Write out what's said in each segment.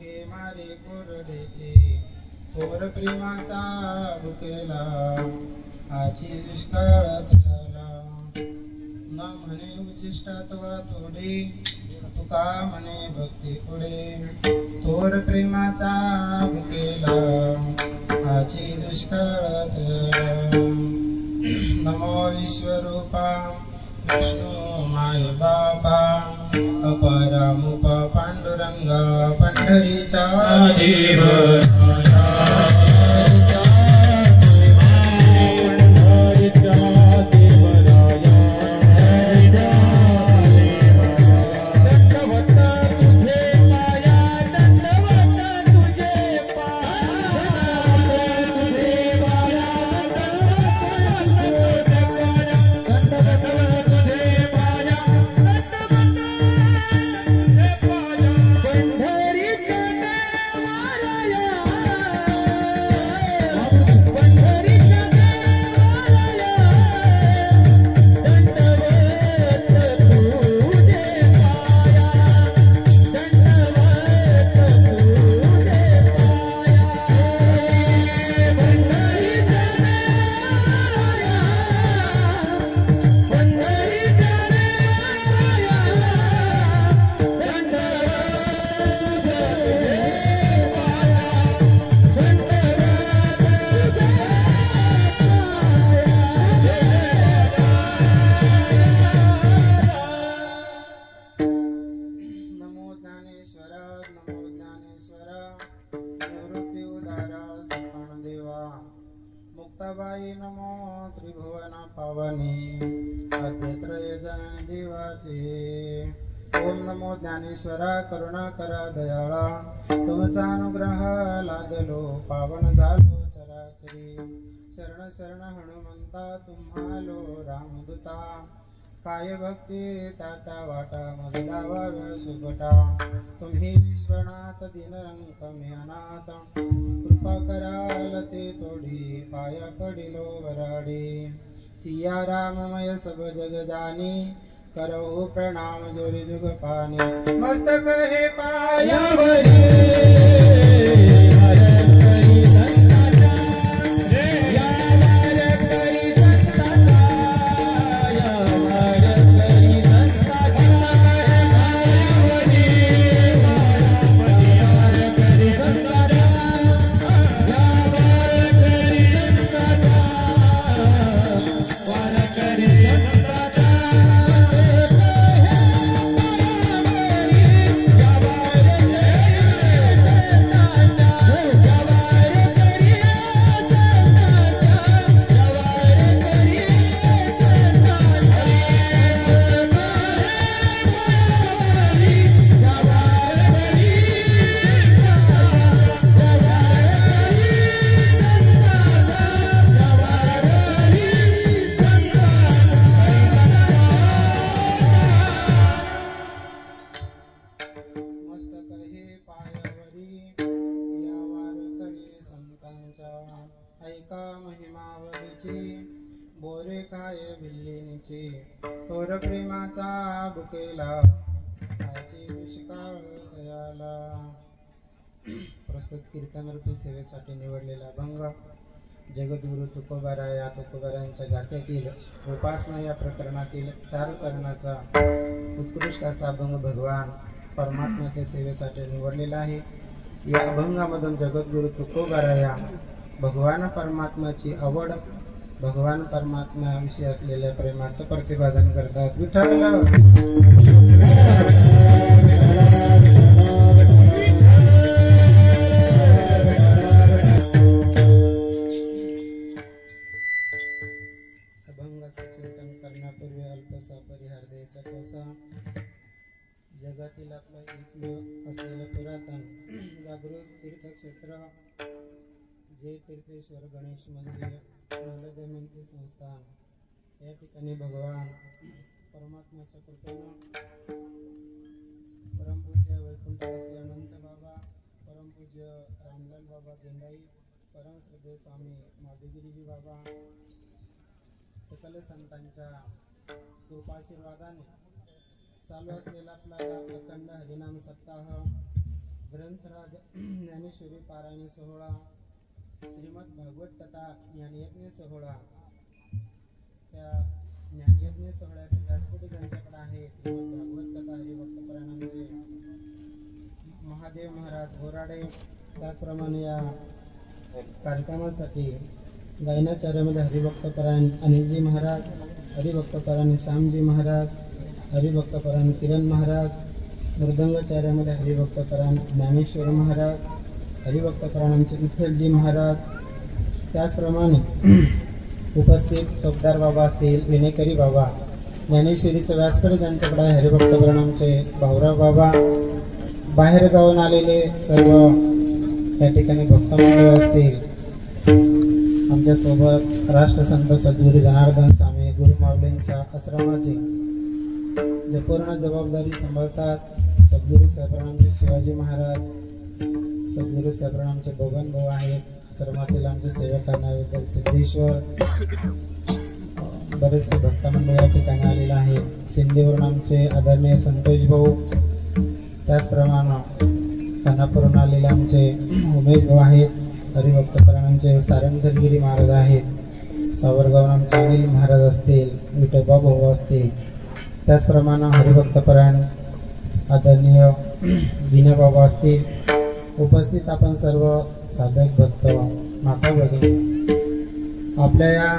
भुके मारे कोरडेचे थोर प्रेमाचा भुकेला आची दुष्काळात आला न म्हणे उचिष्टात वा थोडे तुका म्हणे भक्ती पुढे थोर प्रेमाचा भुकेला आची दुष्काळात नमो विश्वरूपा विष्णू माय बापा अपरामुप पांडुरंगा पंढरीचा देव मुक्ताबाई नमो त्रिभुवन पावनी अद्यत्रय जननी देवाचे ओम नमो ज्ञानेश्वरा करुणाकरा दयाळा तुमचा अनुग्रह लादलो पावन झालो चराचरी शरण शरण हनुमंता तुम्हालो रामदूता काय भक्ती ताता वाटा मधुदावा सुभटा तुम्ही विश्वनाथ दिनरंक मी अनाथ कृपा कराल ते तोडी पाया पडिलो वराडी सिया राममय सब जग जानी करो प्रणाम जोरी जुग पानी मस्तक हे पायावरी ऐका महिमावरीची बोरे काय भिल्लीनीची थोर प्रेमाचा बुकेला आची दुष्काळ दयाला प्रस्तुत कीर्तनरूपी सेवेसाठी निवडलेला अभंग जगद्गुरु तुकोबाराया तुकोबारायांच्या गाथेतील उपासना या प्रकरणातील 4 चरणाचा उत्कृष्ट असा अभंग भगवान परमात्म्याच्या सेवेसाठी निवडलेला आहे। या अभंगामधून जगद्गुरु तुकोबाराया भगवान परमात्म्याची आवड भगवान परमात्म्याविषयी असलेल्या प्रेमाचं प्रतिपादन करतात। विठ्ठल अभंगाचे चिंतन करण्यापूर्वी अल्पसा परिहार द्यायचा कोसा जगातील आपलं इथलं असलेलं पुरातन जागृत तीर्थक्षेत्र जय तीर्थेश्वर गणेश मंदिर दमयंती संस्थान या ठिकाणी भगवान परमात्म्याच्या कृपेने परमपूज्य वैकुंठवासी अनंत बाबा परमपूज्य रामलाल बाबा गेंदाई परम श्रद्धेय स्वामी माधुगिरीजी बाबा सकल संतांच्या कृपाशीर्वादाने चालू असलेला आपला अखंड हरिनाम सप्ताह ग्रंथराज ज्ञानेश्वरी पारायण सोहळा, श्रीमद भागवत कथा ज्ञानयज्ञ सोहळा, त्या ज्ञानयज्ञ सोहळ्याचे व्यासपीठ ज्यांच्याकडे आहे श्रीमद भागवत कथा हरिभक्त परायणांचे महादेव महाराज बोराडे, त्याचप्रमाणे या कार्यक्रमासाठी गायनाचार्यामध्ये हरिभक्त परायण अनिलजी महाराज, हरिभक्त परायण श्यामजी महाराज, हरिभक्त परायण किरण महाराज, मृदंगाचार्यामध्ये हरिभक्त परायण ज्ञानेश्वर महाराज, हरिभक्त परायणांचे विठ्ठलजी महाराज, त्याचप्रमाणे उपस्थित चौकदार बाबा असतील, विनेकरी बाबा, ज्ञानेश्वरीचं व्यासपीठ ज्यांच्याकडे आहे हरिभक्त परायणांचे भाऊराव बाबा, बाहेर गावून आलेले सर्व या ठिकाणी भक्तमंडळ असतील, आमच्यासोबत राष्ट्रसंत सद्गुरू जनार्दन स्वामी गुरुमाऊलींच्या आश्रमाची जे पूर्ण जबाबदारी सांभाळतात सद्गुरू साहेबांचे शिवाजी महाराज, सद्गुरू साहेबांचे बबन भाऊ आहेत, आश्रमातील आमचे सेवक करण्याबद्दल सिद्धेश्वर, बरेचसे भक्तमंडळ या ठिकाणी आलेले आहेत, सिंधीवरून आमचे आदरणीय संतोष भाऊ, त्याचप्रमाणे खानापूरून आलेले आमचे उमेश भाऊ आहेत, हरिभक्त परायणांचे सारंगगिरी महाराज आहेत, सावरगावून आमचे अनिल महाराज असतील, विठोबा भाऊ असतील, त्याचप्रमाणे हरिभक्त परायण आदरणीय विनय बाबा असतील, उपस्थित आपण सर्व साधक भक्त माता भगिनी, आपल्या या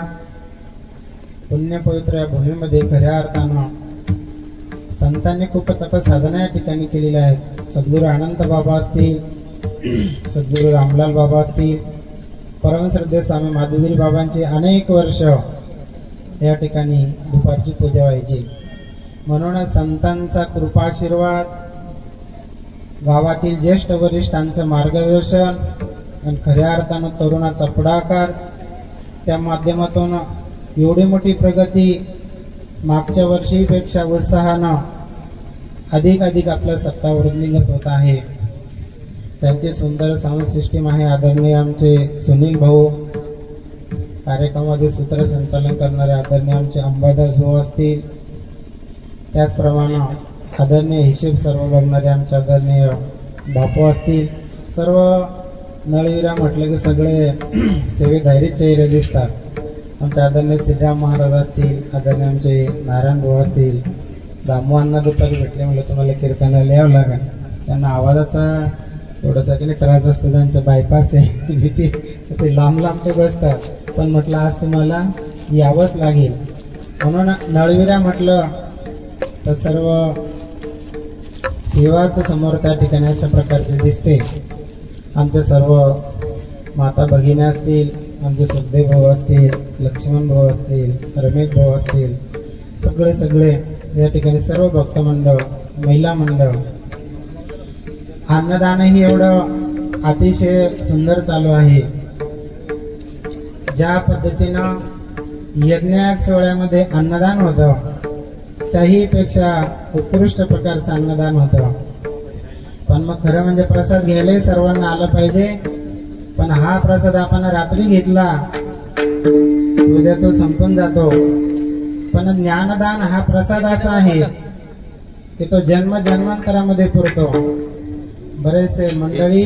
पुण्यपवित्र या भूमीमध्ये खऱ्या अर्थानं संतांनी खूप तपसाधना या ठिकाणी केलेल्या आहेत. सद्गुरू आनंद बाबा असतील, सद्गुरू रामलाल बाबा असतील, परमश्रद्धेय स्वामी माधुगिरी बाबांची अनेक वर्ष या ठिकाणी दुपारची पूजा व्हायची. म्हणून संतांचा कृपाशीर्वाद, गावातील ज्येष्ठ वरिष्ठांचं मार्गदर्शन आणि खऱ्या अर्थानं तरुणाचा पुढाकार, त्या माध्यमातून एवढी मोठी प्रगती मागच्या वर्षीपेक्षा उत्साहानं अधिक आपल्या सत्तावरून निघत होत आहे. त्यांचे सुंदर साऊंड सिस्टीम आहे. आदरणीय आमचे सुनील भाऊ, कार्यक्रमामध्ये सूत्रसंचालन करणारे आदरणीय आमचे अंबादास भाऊ असतील, त्याचप्रमाणे आदरणीय हिशेब सर्व बघणारे आमचे आदरणीय बापू असतील. सर्व नळवीरा म्हटलं की सगळे सेवेधारी चेहरे दिसतात. आमचे आदरणीय श्रीराम महाराज असतील, आदरणीय आमचे नारायण भाऊ असतील. दामोअण्णा दुपारी भेटले म्हणजे तुम्हाला कीर्तनाला यावं लागेल. त्यांना आवाजाचा थोडासा की नाही त्रास असतो, त्यांचा बायपास आहे, भीती असे लांब ते बसतात, पण म्हटलं आज तुम्हाला यावंच लागेल. म्हणून नळवीरा म्हटलं तर सर्व सेवाचं समोर त्या ठिकाणी अशा प्रकारचे दिसते. आमच्या सर्व माता भगिनी असतील, आमचे सुखदेव भाऊ असतील, लक्ष्मण भाऊ असतील, रमेश भाऊ असतील, सगळे या ठिकाणी सर्व भक्त मंडळ, महिला मंडळ, अन्नदानही एवढं अतिशय सुंदर चालू आहे. ज्या पद्धतीनं यज्ञ सोहळ्यामध्ये अन्नदान होतं त्याही पेक्षा उत्कृष्ट प्रकारचं अन्नदान होतं. पण मग खरं म्हणजे प्रसाद घ्यायलाही सर्वांना आलं पाहिजे. पण हा प्रसाद आपण रात्री घेतला उद्या तो संपून जातो. पण ज्ञानदान हा प्रसाद असा आहे की तो जन्मांतरामध्ये पुरतो. बरेचसे मंडळी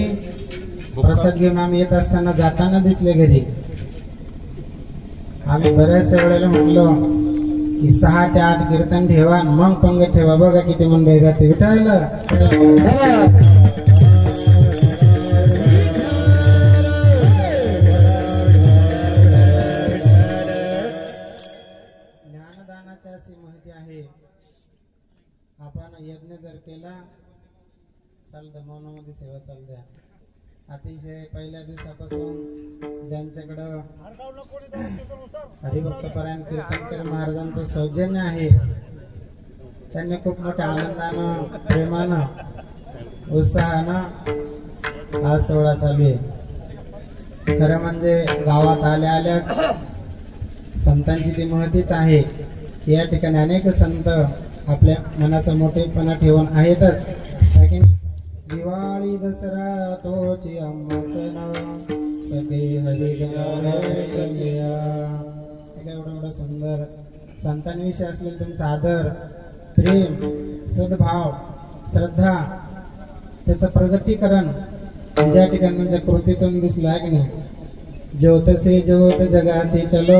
प्रसाद घेऊन आम्ही येत असताना जाताना दिसले घरी. आम्ही बऱ्याचशा वेळेला म्हणलो की 6 ते 8 कीर्तन ठेवा, मग पंगत ठेवा. बघा किती मंडळी राहते. विठायला ज्ञानदानाची अशी माहिती आहे. आपण यज्ञ जर केला चालतं, मौनामध्ये सेवा चालू द्या. अतिशय पहिल्या दिवसापासून ज्यांच्याकडं हरिभक्त परायण कीर्तनकर महाराजांचं सौजन्य आहे त्यांनी खूप मोठ्या आनंदानं, प्रेमानं, उत्साहानं हा सोहळा चालू आहे. खरं म्हणजे गावात आल्याच संतांची ती महतीच आहे. या ठिकाणी अनेक संत आपल्या मनाचा मोठेपणा ठेवून आहेतच. दिवाळी दसरा तोची आम्हा सण, सगळे हरिजन भेटल्या. एवढं सुंदर संतांविषयी असलेलं तुमचा आदर, प्रेम, सद्भाव, श्रद्धा त्याचं प्रगतीकरण ज्या ठिकाणी म्हणजे कृतीतून दिसलं आहे की नाही. ज्योत से ज्योत जगाते चलो,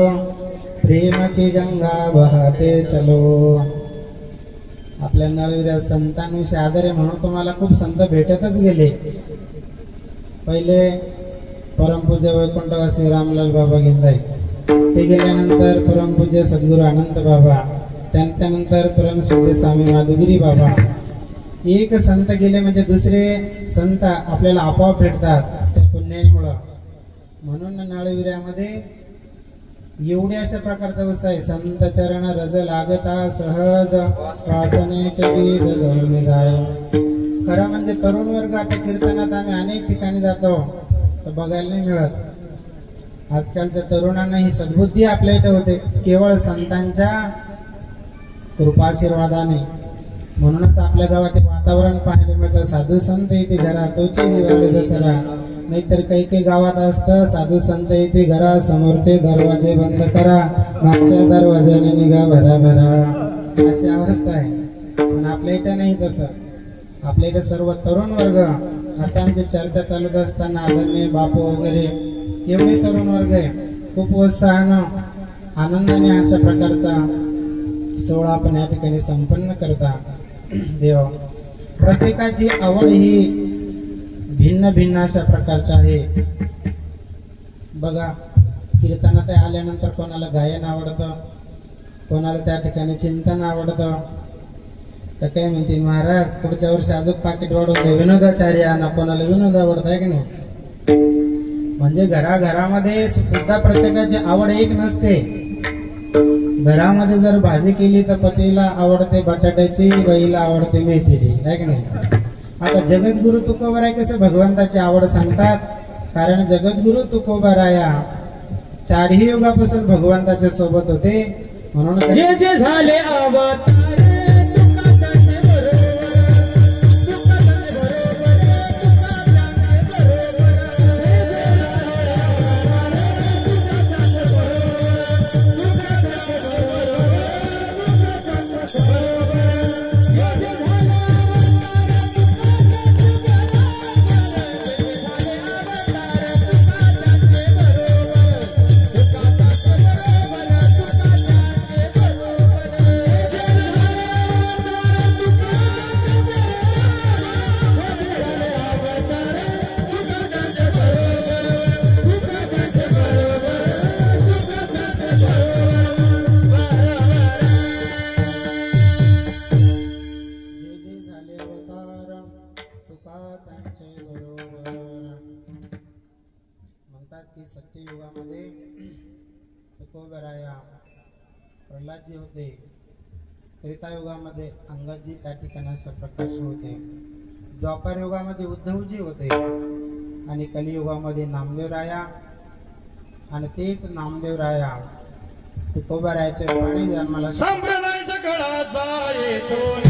प्रेम की गंगा बहाते चलो. आपल्या नळविरा संतांविषयी आदर आहे म्हणून तुम्हाला खूप संत भेटतच गेले. पहिले परमपूज्य वैकुंठवासी रामलाल बाबा गिंदाई, ते गेल्यानंतर परमपूज्य सद्गुरू अनंत बाबा, त्यांच्यानंतर परमसिद्ध स्वामी माधुगिरी बाबा. एक संत गेले म्हणजे दुसरे संत आपल्याला आपोआप भेटतात त्या पुण्यामुळं. म्हणून नळविऱ्यामध्ये एवढे अशा प्रकारचा उत्साह आहे. संत चरण रज लागता सहज, वासनेचे बीज जळून जाय. खरं म्हणजे तरुण वर्ग आता कीर्तनात आम्ही अनेक ठिकाणी जातो तर बघायला नाही मिळत. आजकालच्या तरुणांना ही सद्बुद्धी आपल्या इथे होते केवळ संतांच्या कृपाशीर्वादाने. म्हणूनच आपल्या गावात वातावरण पाहायला मिळतं. साधू संत येते घरा तोचे दिवाळी दसरा. नाहीतर काही काही गावात असतं साधू संत येते घरा, समोरचे दरवाजे बंद करा, मागच्या दरवाजाने निघा भरा भरा, अशी अवस्था आहे. पण आपल्या इथे नाही तसं. आपल्या इथे सर्व तरुण वर्ग, आता आमची चर्चा चालत असताना आदरणीय बापू वगैरे एवढे तरुण वर्ग आहे, खूप उत्साहानं आनंदाने अशा प्रकारचा सोहळा आपण या ठिकाणी संपन्न करता. देव प्रत्येकाची आवड ही भिन्न भिन्न अशा प्रकारची आहे. बघा कीर्तनात आल्यानंतर कोणाला गायन आवडतं, कोणाला त्या ठिकाणी चिंतन आवडतं. तर काय म्हणते महाराज पुढच्या वर्षी अजून पाकिट वाढवते विनोदाचार्य आणा, कोणाला विनोद आवडत आहे की नाही. म्हणजे घराघरामध्ये सुद्धा प्रत्येकाची आवड एक नसते. घरामध्ये जर भाजी केली तर पतीला आवडते बटाट्याची, बाईला आवडते मेथीची, आहे की नाही. आता जगद्गुरु तुकोबराय कसे भगवंताची आवड सांगतात, कारण जगद्गुरु तुकोबराया चारही युगापासून भगवंताच्या सोबत होते. म्हणून जे जे झाले अवतार सत्ययुगामध्ये तुकोबराया प्रल्हादजी होते. त्रेतायुगामध्ये अंगदजी त्या ठिकाणी अशा प्रकारचे होते. द्वापार युगामध्ये उद्धवजी होते आणि कलियुगामध्ये नामदेवराया. आणि तेच नामदेवराया तुकोबरायाचे प्राणी जन्माला संप्रदाय सगळाचा येतो.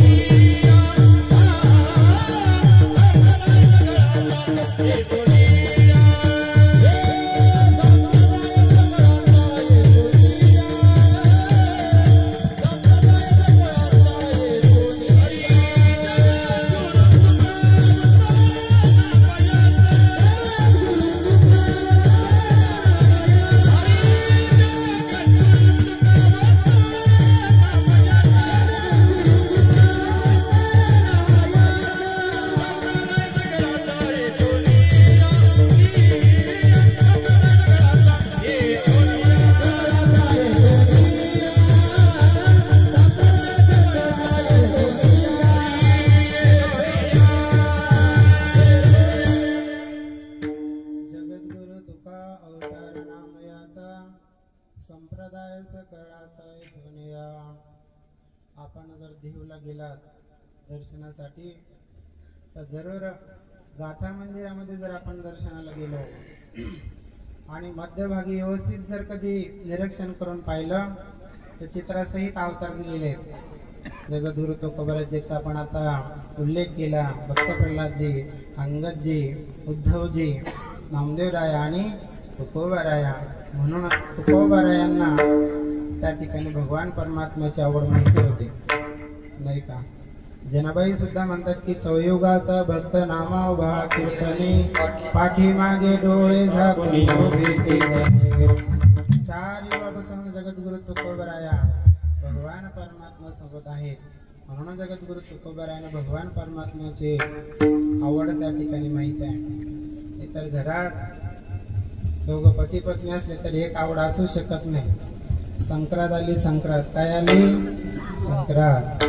संप्रदाय सकळाचा दुनिया. आपण जर देहूला गेलात दर्शनासाठी तर जरूर गाथा मंदिरामध्ये जर आपण दर्शनाला गेलो आणि मध्यभागी व्यवस्थित जर कधी निरीक्षण करून पाहिलं तर चित्रासहित अवतार दिलेले आहेत. जगद्गुरु तुकोबरायाचा आपण आता उल्लेख केला. भक्त प्रल्हादजी, अंगदजी, उद्धवजी, नामदेवराया आणि तुकोबराया. म्हणून तुकोबरायांना त्या ठिकाणी भगवान परमात्म्याची आवड माहिती होते नाही का. जनाबाई सुद्धा म्हणतात की चौयुगाचा भक्त नामा उभा कीर्तने पाठीमागे डोळे झाकून उभे ते जणे. 4 युगापासून जगद्गुरु तुकोबराया भगवान परमात्मा सोबत आहेत. म्हणून जगद्गुरु तुकोबरायाने भगवान परमात्म्याचे आवड त्या ठिकाणी माहीत आहे. इतर घरात दोघं पती पत्नी असले तर एक आवड असू शकत नाही. संक्रांत आली, संक्रांत काय आली? संक्रांत.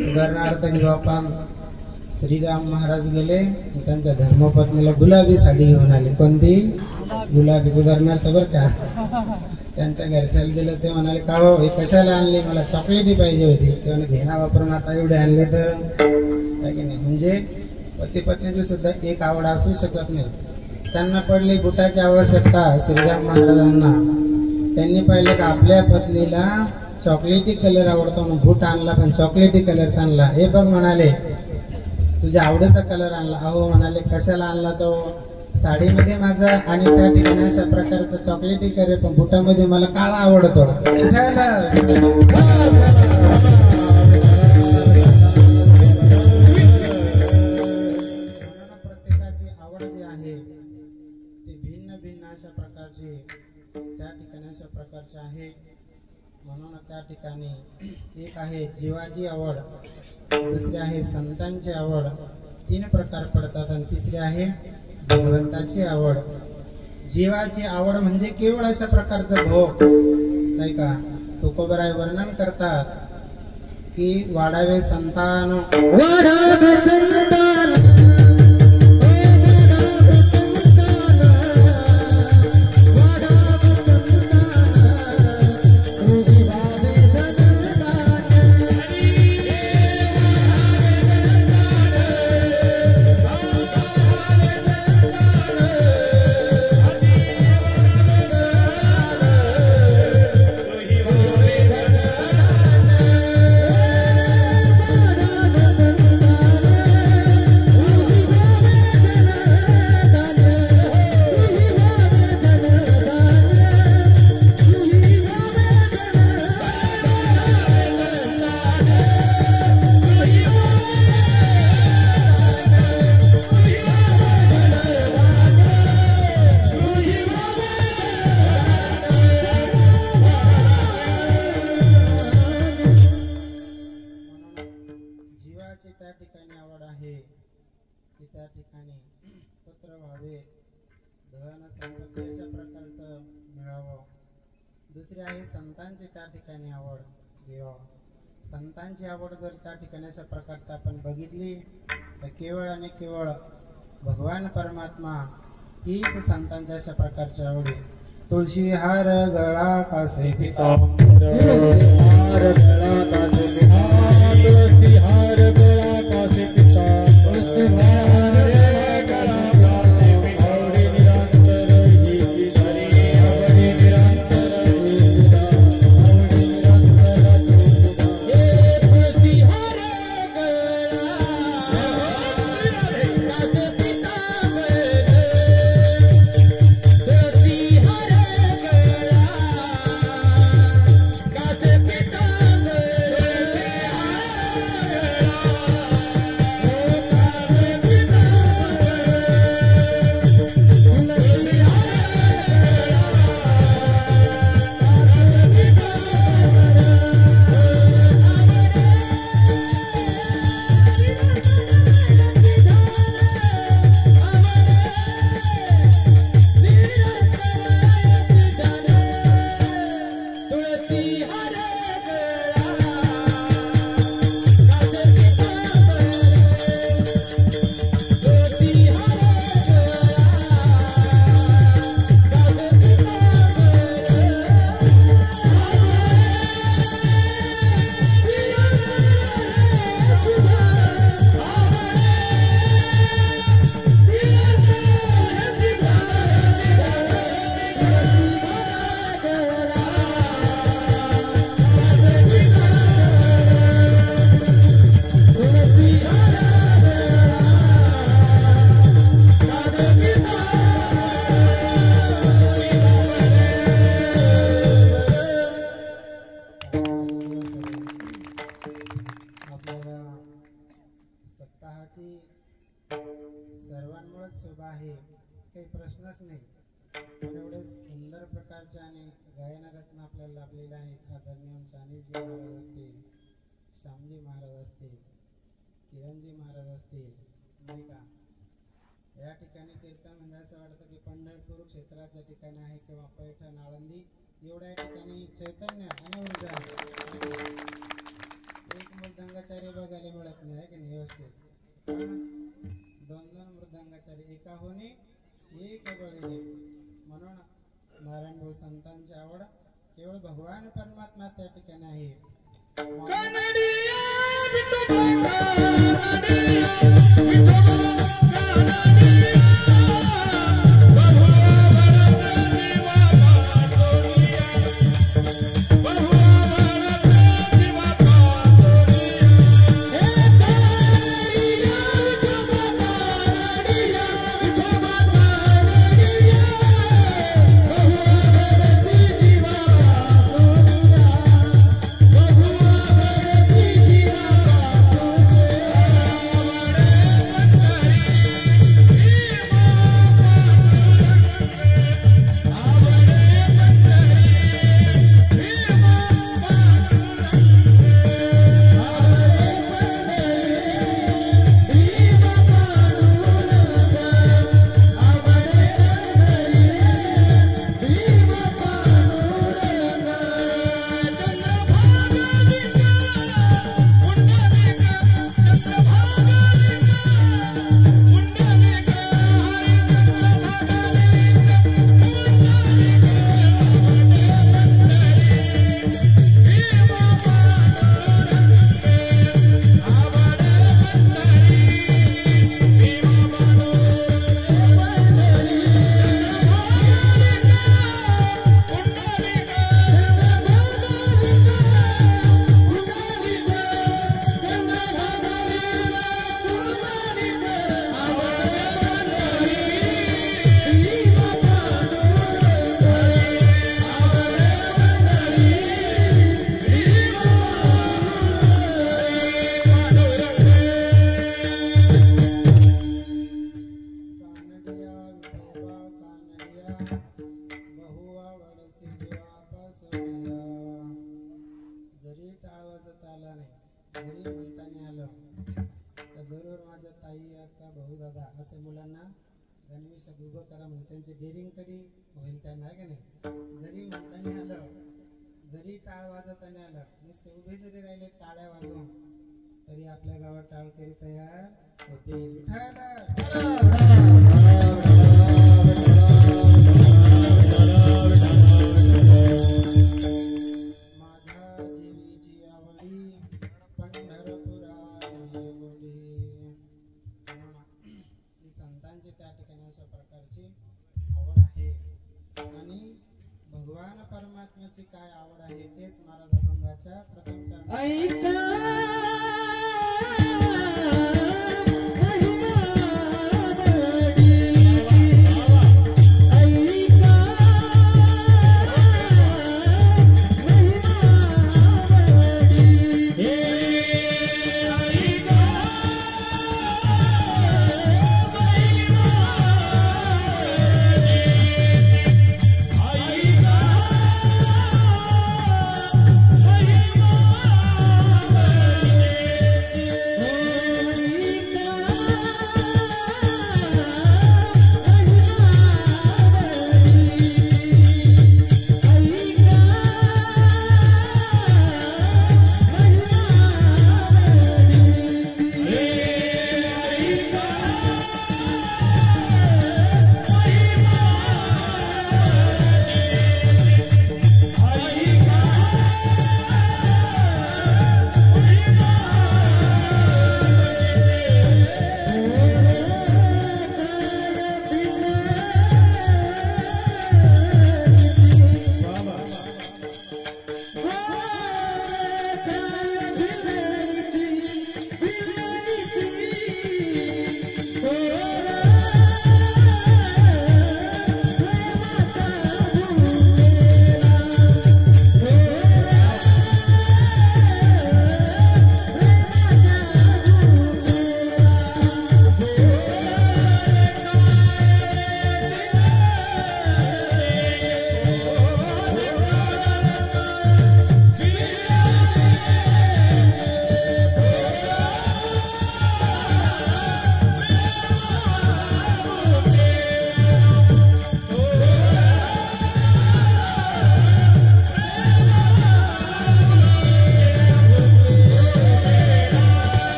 उदाहरणार्थ घेऊ आपण, श्रीराम महाराज गेले त्यांच्या धर्मपत्नीला गुलाबी साडी घेऊन आले. कोणती? गुलाबी. उदाहरणार्थ बरं का. त्यांच्या घरच्याला दिलं ते म्हणाले का हो हे कशाला आणली? मला चॉकलेटी पाहिजे होती. ते म्हणे घेणा वापरून आता एवढे आणले तर काय की नाही. म्हणजे पती पत्नीची सुद्धा एक आवड असू शकत नाही. त्यांना पडली बुटाची आवश्यकता श्रीराम महाराजांना. त्यांनी पाहिलं का आपल्या पत्नीला चॉकलेटी कलर आवडतो म्हणून बूट आणला, पण चॉकलेटी कलरचा आणला. हे बघ म्हणाले तुझ्या आवडीचा कलर आणला. अहो म्हणाले कशाला आणला तो? साडीमध्ये माझा आणि त्या ठिकाणी अशा प्रकारचा चॉकलेटी कलर, पण बुटामध्ये मला काळा आवडतो. प्रत्येकाची आवड जी आहे ती भिन्न भिन्न अशा प्रकारची त्या ठिकाणी अशा प्रकारची आहे. म्हणून त्या ठिकाणी एक आहे जीवाची आवड, दुसरी आहे संतांची आवड, 3 प्रकार पडतात. आणि तिसरी आहे भगवंताची आवड. जीवाची आवड म्हणजे केवळ अशा प्रकारचं भोग नाही का. तुकोबराय वर्णन करतात की वाढावे संतान, वाढावे संतान, त्या ठिकाणी आवड आहे की त्या ठिकाणी पुत्र व्हावे, धन संपत्ती अशा प्रकारचं मिळावं. दुसरी आहे संतांची त्या ठिकाणी आवड घ्यावं. संतांची आवड जर त्या ठिकाणी अशा प्रकारचं आपण बघितली तर केवळ आणि केवळ भगवान परमात्मा हीच संतांच्या अशा प्रकारची आवड. तुळशी हार गळा कासे पितांबर, हार गळा कासे पितांबर, तुळसी हार गळा कासे पितांबर, तुळसी हार गळा कासे पितांबर, निरंतर ही धरी आवडी निरंतर ही आवडी निरंतर हे तुळसी हार गळा कासे पितांबर, तुळसी हार देवाची सर्वांमुळेच शोभा आहे, काही प्रश्नच नाही. पण एवढे सुंदर प्रकारचे आणि गायनरत्न आपल्याला लाभलेले आहेत. आदरणीय चांदीजी महाराज असतील, श्यामजी महाराज असतील, किरणजी महाराज असतील, नाही का. या ठिकाणी कीर्तन म्हणजे असं वाटतं की पंढरपूर क्षेत्राच्या ठिकाणी आहे किंवा पैठण, आळंदी एवढ्या ठिकाणी चैतन्य आणि ऊर्जा. एक मृदंगाचार्य बघायला मिळत नाही की नाही व्यवस्थित, पण दोन दोन मृदंगाचार्य एका होणे एक बळीने. म्हणून नारायण भाऊ संतांची आवड केवळ भगवान परमात्मा त्या ठिकाणी आहे. त्यांची डेअरिंग तरी होईल त्यांना आहे का नाही. जरी म्हणताना आलं, जरी टाळ वाजवताना आलं, नुसते उभे जरी राहिले टाळ्या वाजवून, तरी आपल्या गावात टाळकरी तयार होतील. माझ्या जीवीची आवडी पंढरपुराने बोली. ही संतांची त्या ठिकाणी अशा प्रकारची आवड आहे. आणि भगवान परमात्म्याची काय आवड आहे तेच महाराज अभंगाच्या प्रथम चरणात Bye.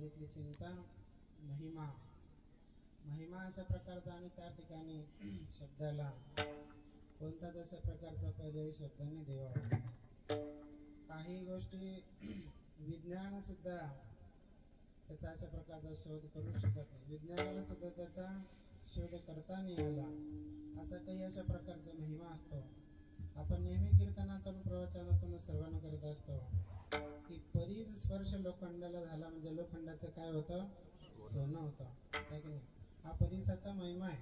बघितली चिंतन महिमा. महिमा अशा प्रकारचा आणि त्या ठिकाणी शब्दाला कोणताच अशा प्रकारचा पर्यायी शब्द नाही देवा. काही गोष्टी विज्ञान सुद्धा त्याचा अशा प्रकारचा शोध करू शकत नाही. विज्ञानाला सुद्धा त्याचा शोध करता नाही आला. असा काही अशा प्रकारचा महिमा असतो. आपण नेहमी कीर्तनातून प्रवचनातून सर्वांना करत असतो की परीस स्पर्श लोखंडाला झाला म्हणजे लोखंडाचं काय होतं, सोनं होतं, काय की नाही. हा परीसाचा महिमा आहे.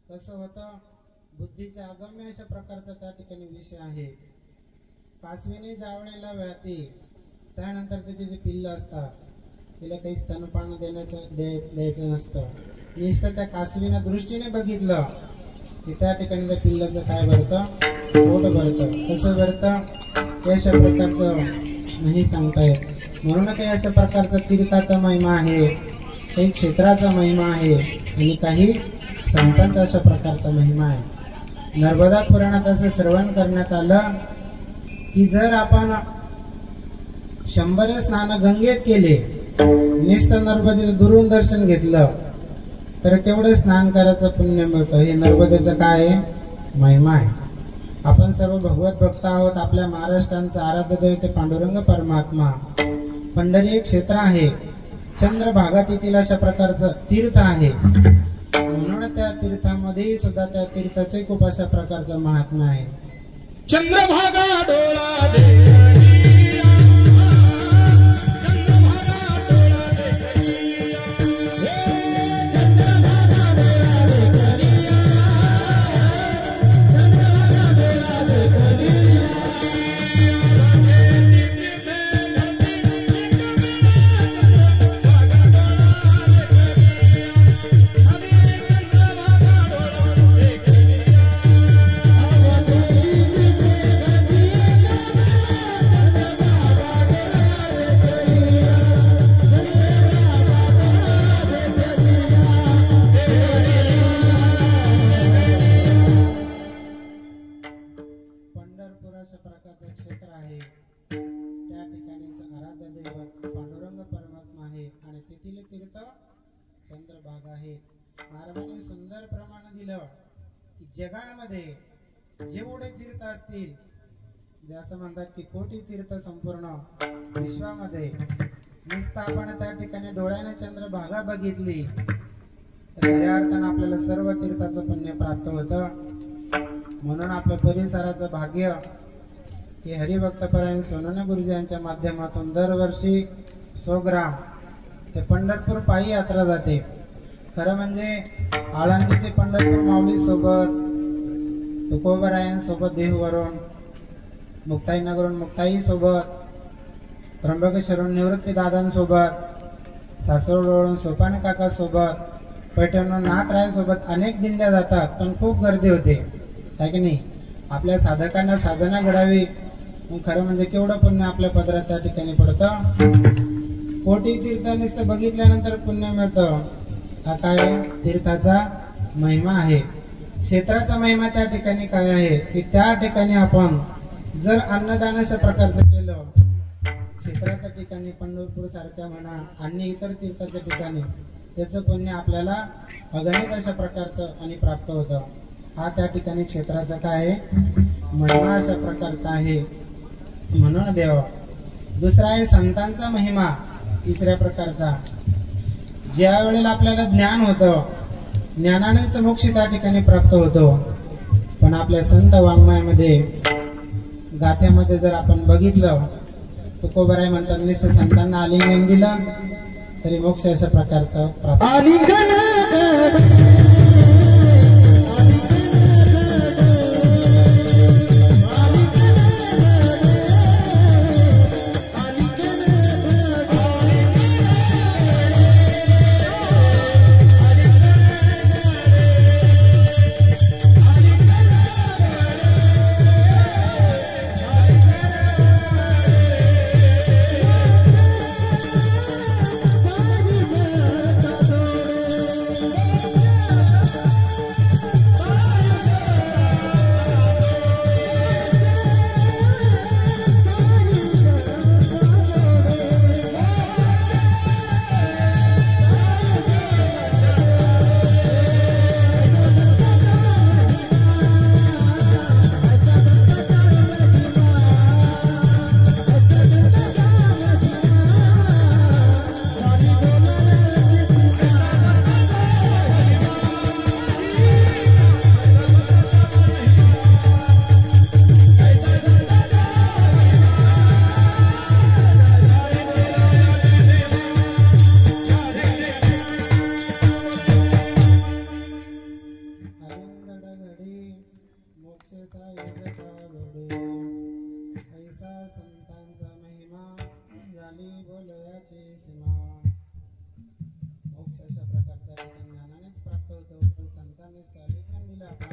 कसं होतं, बुद्धीच्या अगम्य अशा प्रकारचा त्या ठिकाणी विषय आहे. कासवीने ज्या वेळेला व्याती त्यानंतर त्याचे जे पिल्लं असतात तिला काही स्तनपान द्यायचं नसतं. नुसतं त्या कासवीनं दृष्टीने बघितलं की त्या ठिकाणी त्या पिल्लाचं काय भरतं, पोट भरतं. कसं भरतं ते अशा प्रकारचं नाही सांगता येत. म्हणून काही अशा प्रकारचा तीर्थाचा महिमा आहे, काही क्षेत्राचा महिमा आहे आणि काही संतांचा अशा प्रकारचा महिमा आहे. नर्मदा पुराणात असं श्रवण करण्यात आलं की जर आपण 100 स्नान गंगेत केले, नुसतं नर्मदेचं दुरून दर्शन घेतलं तर तेवढं स्नान करायचं पुण्य मिळतं. हे नर्मदेचं काय आहे, महिमा आहे. आपण सर्व भगवत भक्त आहोत. आपल्या महाराष्ट्रांचं आराध्य दैवत पांडुरंग परमात्मा. पंढरी एक क्षेत्र आहे. चंद्रभागा तेथील अशा प्रकारचं तीर्थ आहे. म्हणून त्या तीर्थामध्ये सुद्धा त्या तीर्थाचे खूप अशा प्रकारचं महात्म्य आहे. चंद्रभागा डोळा दे महाराजांनी सुंदर प्रमाण दिलं की जगामध्ये जेवढे तीर्थ असतील, जे असं म्हणतात की कोटी तीर्थ संपूर्ण विश्वामध्ये, नुसतं आपण त्या ठिकाणी डोळ्याने चंद्रभागा बघितली तर खऱ्या अर्थानं आपल्याला सर्व तीर्थाचं पुण्य प्राप्त होतं. म्हणून आपल्या परिसराचं भाग्य की हरिभक्तपरायण सोनोने गुरुजी यांच्या माध्यमातून दरवर्षी 100 ग्राम ते पंढरपूर पायी यात्रा जाते. खरं म्हणजे आळंदी ते पंढरपूर माऊली सोबत, तुकोबरायांसोबत देहूवरून, मुक्ताईनगरहून मुक्ताई सोबत, त्र्यंबकेश्वरून निवृत्ती दादांसोबत, सासवडवरून सोपान काका सोबत, पैठणहून नाथराय सोबत अनेक दिंड्या जातात. पण खूप गर्दी होते, काय की नाही. आपल्या साधकांना साधना घडावी. खरं म्हणजे केवढं पुण्य आपल्या पदरात त्या ठिकाणी पडतं. कोटी तीर्थ नुसतं बघितल्यानंतर पुण्य मिळतं. हा काय तीर्थाचा महिमा आहे. क्षेत्राचा महिमा त्या ठिकाणी काय आहे की त्या ठिकाणी आपण जर अन्नदान अशा प्रकारचं केलं, क्षेत्राच्या ठिकाणी पंढरपूर सारख्या म्हणा आणि इतर तीर्थाच्या ठिकाणी, त्याचं पुण्य आपल्याला अगणित अशा प्रकारचं आणि प्राप्त होतं. हा त्या ठिकाणी क्षेत्राचा काय आहे, महिमा अशा प्रकारचा आहे. म्हणून देव. दुसरा आहे संतांचा महिमा, तिसऱ्या प्रकारचा. ज्या वेळेला आपल्याला ज्ञान होतं, ज्ञानानेच मोक्ष त्या ठिकाणी प्राप्त होतो. पण आपल्या संत वाङ्मयामध्ये गाथ्यामध्ये जर आपण बघितलं, तुकोबराय म्हणतात नुसतं संतांना आलिंगन दिलं तरी मोक्ष अशा प्रकारचं प्राप्त. मोक्ष अशा प्रकारचा ज्ञानानेच प्राप्त होतो, पण संतांनीच तो अभिज्ञान दिला आपण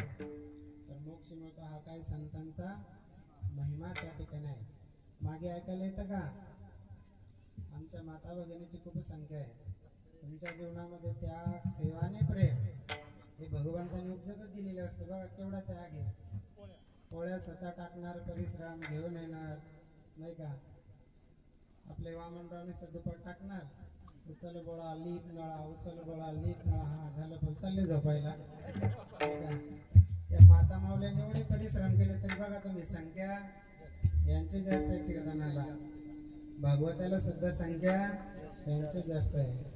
तर मोक्ष मिळतो. हा काय संतांचा महिमा त्या ठिकाणी आहे. मागे ऐकायला येतं का, आमच्या माता भगिनीची खूप संख्या आहे. तुमच्या जीवनामध्ये त्याग, सेवा आणि प्रेम हे भगवंतांनी उपजतच दिलेले असतं. बघा केवढा त्याग आहे. पोळ्या स्वतः टाकणार, परिश्रम घेऊन येणार नाही का. आपले वामनरावने दुपार टाकणार, उचल गोळा लीप नळा, उचल गोळा लीप नळा, हा झालं पण चालले झोपायला. या माता माऊल्याने एवढे परिश्रम केले तरी बघा तुम्ही संख्या यांची जास्त आहे. कीर्तनाला भागवताला सुद्धा संख्या यांची जास्त आहे.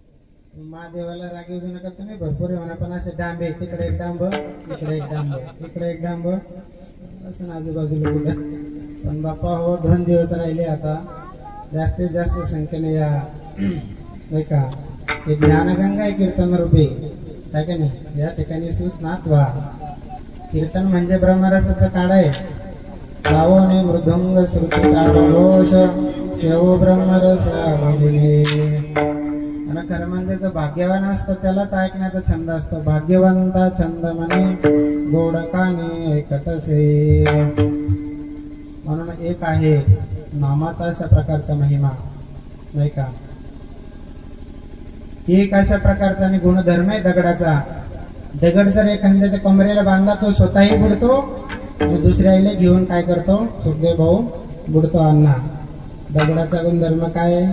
महादेवाला राग येऊ देऊ नका तुम्ही, भरपूर म्हणा, पण असे डांबे, तिकडे एक डांब, इकडे एक डांब, इकडे एक डांब असं ना आजूबाजूला कुठं. पण बाप्पा हो 2 दिवस राहिले आता. जास्तीत जास्त संख्येने या नाही का. हे ज्ञानगंगा आहे कीर्तन रूपी काय का नाही. या ठिकाणी सुस्नात व्हा. कीर्तन म्हणजे ब्रह्मरसाचा काढ आहे. लावणे मृदुंग श्रुती काढोष शेव ब्रह्मरस आवडीने. आणि खरं म्हणजे जो भाग्यवान असतो त्यालाच ऐकण्याचा छंद असतो. भाग्यवंता छंद म्हणे गोड काने ऐकतसे. म्हणून एक आहे नामाचा अशा प्रकारचा महिमा नाही का. एक अशा प्रकारचा आणि गुणधर्म आहे दगडाचा. दगड जर एखाद्याच्या कमरेला बांधला तो स्वतःही बुडतो आणि दुसऱ्याला घेऊन काय करतो, सुखदेव भाऊ बुडतो अण्णा. दगडाचा गुणधर्म काय,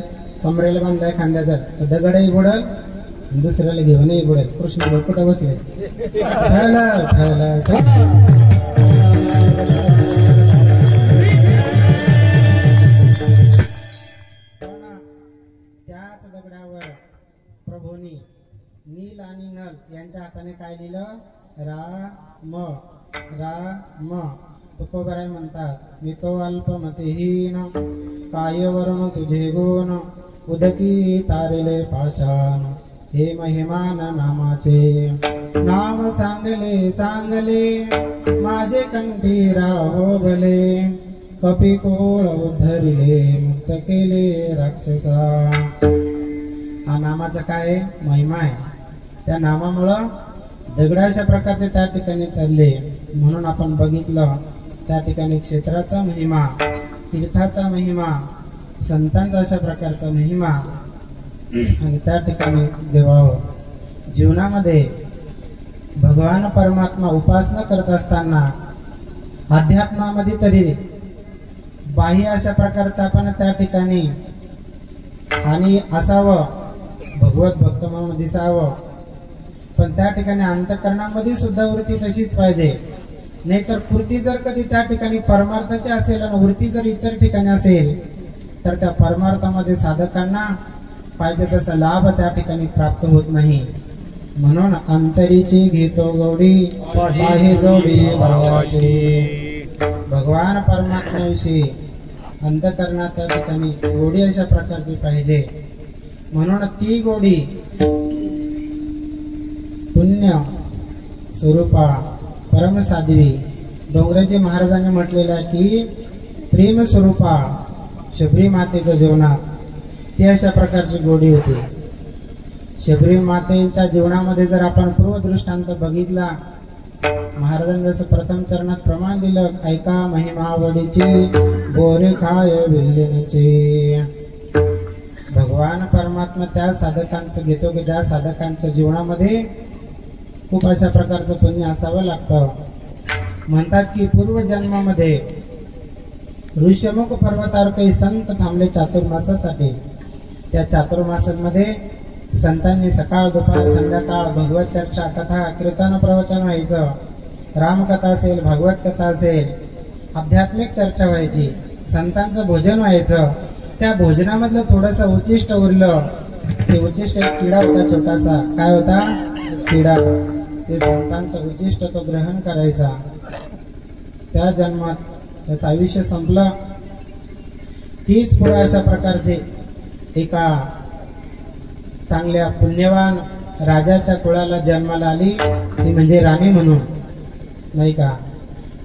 कमरेला बांधलाय खांद्याचा तर दगडही बुडल दुसऱ्याला घेऊनही बुडेल. कृष्ण भाऊ कुठं बसले, त्याच दगडावर प्रभूंनी नील आणि नल यांच्या हाताने काय लिहिलं, राम राम. तुकोबाराय म्हणतात, मी तो अल्पमतिहीन कायवरून तुझे गुण उदकी तारिले पाषाण. हे महिमान नामाचे नाम चांगले चांगले माझे कंठी राहो भले. कपिकोळ उद्धरिले मुक्त केले राक्षसा. हा नामाचा काय महिमा आहे. त्या नामामुळं दगड अशा प्रकारचे त्या ठिकाणी तरले. म्हणून आपण बघितलं त्या ठिकाणी क्षेत्राचा महिमा, तीर्थाचा महिमा, संतांचा अशा प्रकारचा महिमा. आणि त्या ठिकाणी देवाहो जीवनामध्ये भगवान परमात्मा उपासना करत असताना अध्यात्मामध्ये तरी बाह्य अशा प्रकारचा आपण त्या ठिकाणी आणि असावं, भगवत भक्त म्हणून दिसावं. पण त्या ठिकाणी अंतःकरणामध्ये सुद्धा वृत्ती तशीच पाहिजे. नाहीतर कृती जर कधी त्या ठिकाणी परमार्थाची असेल आणि वृत्ती जर इतर ठिकाणी असेल तर त्या परमार्थामध्ये साधकांना पाहिजे तसा लाभ त्या ठिकाणी प्राप्त होत नाही. म्हणून अंतरीची घेतो गौडी आहे जोडी भावाची. भगवान परमात्म्याविषयी अंतःकरणात त्या ठिकाणी गोडी अशा प्रकारची पाहिजे. म्हणून ती गोडी पुण्य स्वरूपा परमसाध्वी डोंगराजी महाराजांनी म्हटलेलं आहे की प्रेम स्वरूपा शबरी मातेच्या जीवनात ती अशा प्रकारची गोडी होती. शबरी मातेच्या जीवनामध्ये जर आपण पूर्वदृष्टांत बघितला, महाराजांनी जसं प्रथम चरणात प्रमाण दिलं, ऐका महिमावडीची बोरे खाय विल्लेनीची. भगवान परमात्मा त्या साधकांचं घेतो की त्या साधकांच्या जीवनामध्ये खूप अशा प्रकारचं पुण्य असावं लागतं. म्हणतात की पूर्वजन्मामध्ये ऋष्यमुख पर्वतावर काही संत थांबले चातुर्मासासाठी. त्या चातुर्मासामध्ये संतांनी सकाळ दुपार संध्याकाळ भगवत चर्चा कथा कीर्तन प्रवचन व्हायचं. रामकथा असेल, भागवत कथा असेल, आध्यात्मिक चर्चा व्हायची, संतांचं भोजन व्हायचं. त्या भोजनामधलं थोडंसं उच्चिष्ट उरलं, ते उच्चिष्ट एक किडा होता छोटासा. काय होता किडा, ते संतांचं उच्चिष्ट तो ग्रहण करायचा. त्या जन्मात त्याचं आयुष्य संपलं. तीच पुढे अशा प्रकारचे एका चांगल्या पुण्यवान राजाच्या कुळाला जन्माला आली, ती म्हणजे राणी म्हणून नाही का.